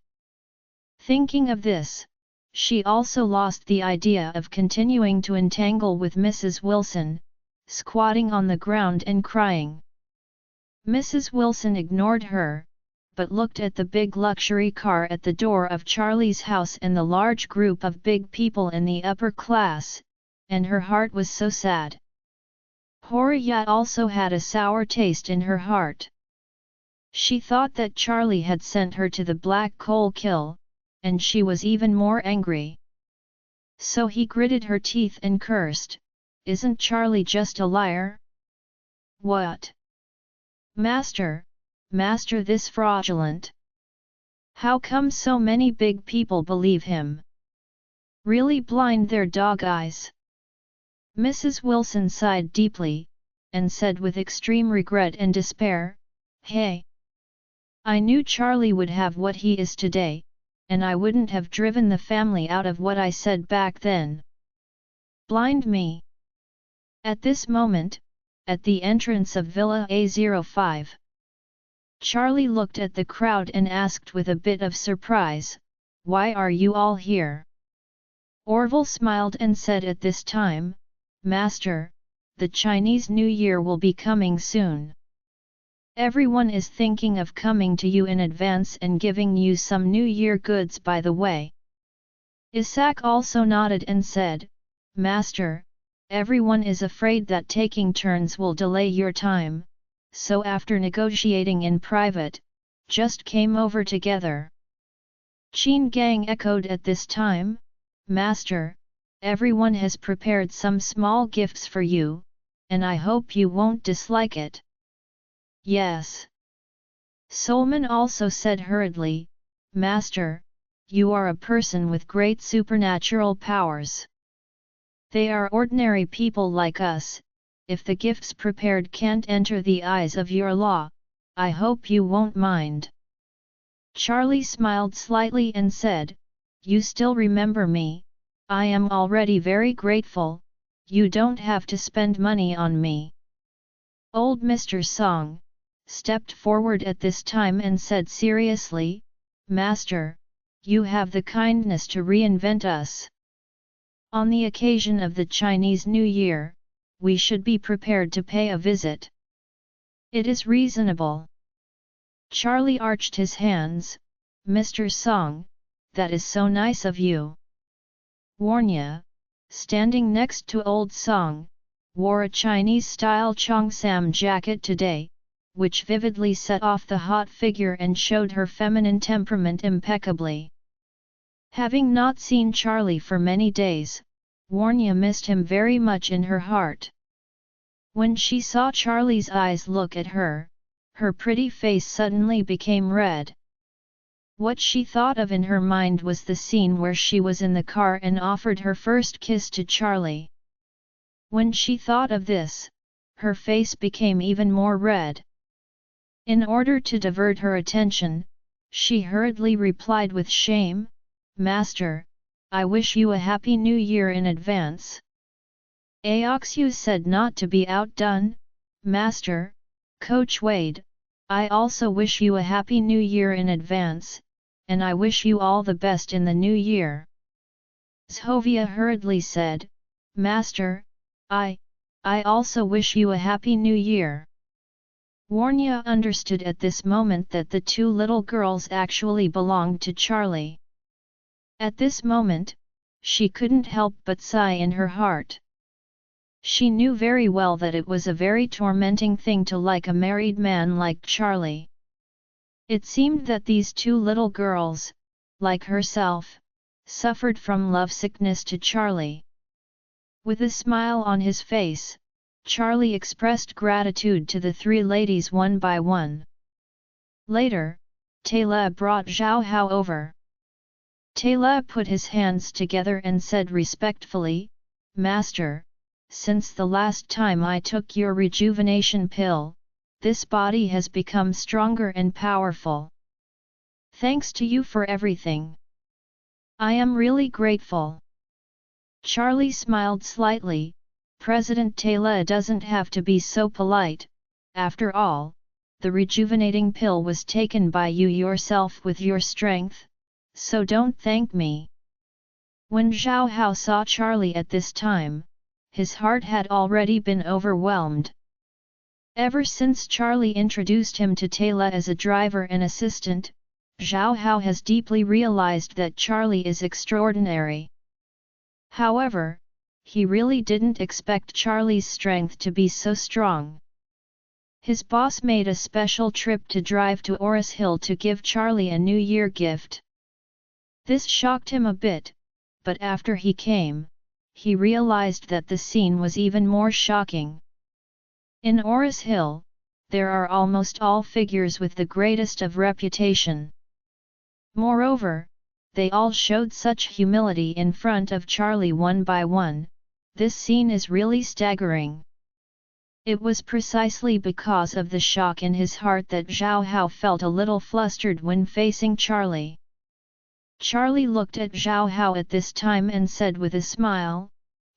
Thinking of this, she also lost the idea of continuing to entangle with Mrs. Wilson, squatting on the ground and crying. Mrs. Wilson ignored her, but looked at the big luxury car at the door of Charlie's house and the large group of big people in the upper class, and her heart was so sad. Horia also had a sour taste in her heart. She thought that Charlie had sent her to the black coal kill, and she was even more angry. So he gritted her teeth and cursed, isn't Charlie just a liar? What? Master, this fraudulent. How come so many big people believe him? Really blind their dog eyes. Mrs. Wilson sighed deeply, and said with extreme regret and despair, hey! I knew Charlie would have what he is today, and I wouldn't have driven the family out of what I said back then. Blind me! At this moment, at the entrance of Villa A05, Charlie looked at the crowd and asked with a bit of surprise, "Why are you all here?" Orville smiled and said at this time, "Master, the Chinese New Year will be coming soon. Everyone is thinking of coming to you in advance and giving you some New Year goods by the way." Isaac also nodded and said, "Master, everyone is afraid that taking turns will delay your time, so after negotiating in private, just came over together." Qin Gang echoed at this time, "Master, everyone has prepared some small gifts for you, and I hope you won't dislike it." "Yes." Solomon also said hurriedly, "Master, you are a person with great supernatural powers. They are ordinary people like us. If the gifts prepared can't enter the eyes of your law, I hope you won't mind." Charlie smiled slightly and said, "You still remember me, I am already very grateful, you don't have to spend money on me." Old Mr. Song stepped forward at this time and said seriously, "Master, you have the kindness to reinvent us. On the occasion of the Chinese New Year, we should be prepared to pay a visit. It is reasonable." Charlie arched his hands, "Mr. Song, that is so nice of you." Warnya, standing next to Old Song, wore a Chinese-style cheongsam jacket today, which vividly set off the hot figure and showed her feminine temperament impeccably. Having not seen Charlie for many days, Warnya missed him very much in her heart. When she saw Charlie's eyes look at her, her pretty face suddenly became red. What she thought of in her mind was the scene where she was in the car and offered her first kiss to Charlie. When she thought of this, her face became even more red. In order to divert her attention, she hurriedly replied with shame, "Master, I wish you a Happy New Year in advance." Aoxu said not to be outdone, "Master, Coach Wade, I also wish you a Happy New Year in advance, and I wish you all the best in the new year." Zhovia hurriedly said, "Master, I also wish you a Happy New Year." Warnya understood at this moment that the two little girls actually belonged to Charlie. At this moment, she couldn't help but sigh in her heart. She knew very well that it was a very tormenting thing to like a married man like Charlie. It seemed that these two little girls, like herself, suffered from lovesickness to Charlie. With a smile on his face, Charlie expressed gratitude to the three ladies one by one. Later, Taylor brought Zhao Hao over. Taylor put his hands together and said respectfully, "Master, since the last time I took your rejuvenation pill, this body has become stronger and powerful. Thanks to you for everything. I am really grateful." Charlie smiled slightly. "President Taylor doesn't have to be so polite, after all, the rejuvenating pill was taken by you yourself with your strength, so don't thank me." When Zhao Hao saw Charlie at this time, his heart had already been overwhelmed. Ever since Charlie introduced him to Taylor as a driver and assistant, Zhao Hao has deeply realized that Charlie is extraordinary. However, he really didn't expect Charlie's strength to be so strong. His boss made a special trip to drive to Oris Hill to give Charlie a New Year gift. This shocked him a bit, but after he came, he realized that the scene was even more shocking. In Oris Hill, there are almost all figures with the greatest of reputation. Moreover, they all showed such humility in front of Charlie one by one. This scene is really staggering. It was precisely because of the shock in his heart that Zhao Hao felt a little flustered when facing Charlie. Charlie looked at Zhao Hao at this time and said with a smile,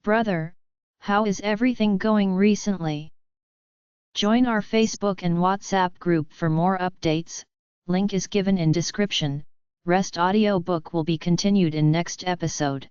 "Brother, how is everything going recently?" Join our Facebook and WhatsApp group for more updates, link is given in description. Rest audiobook will be continued in next episode.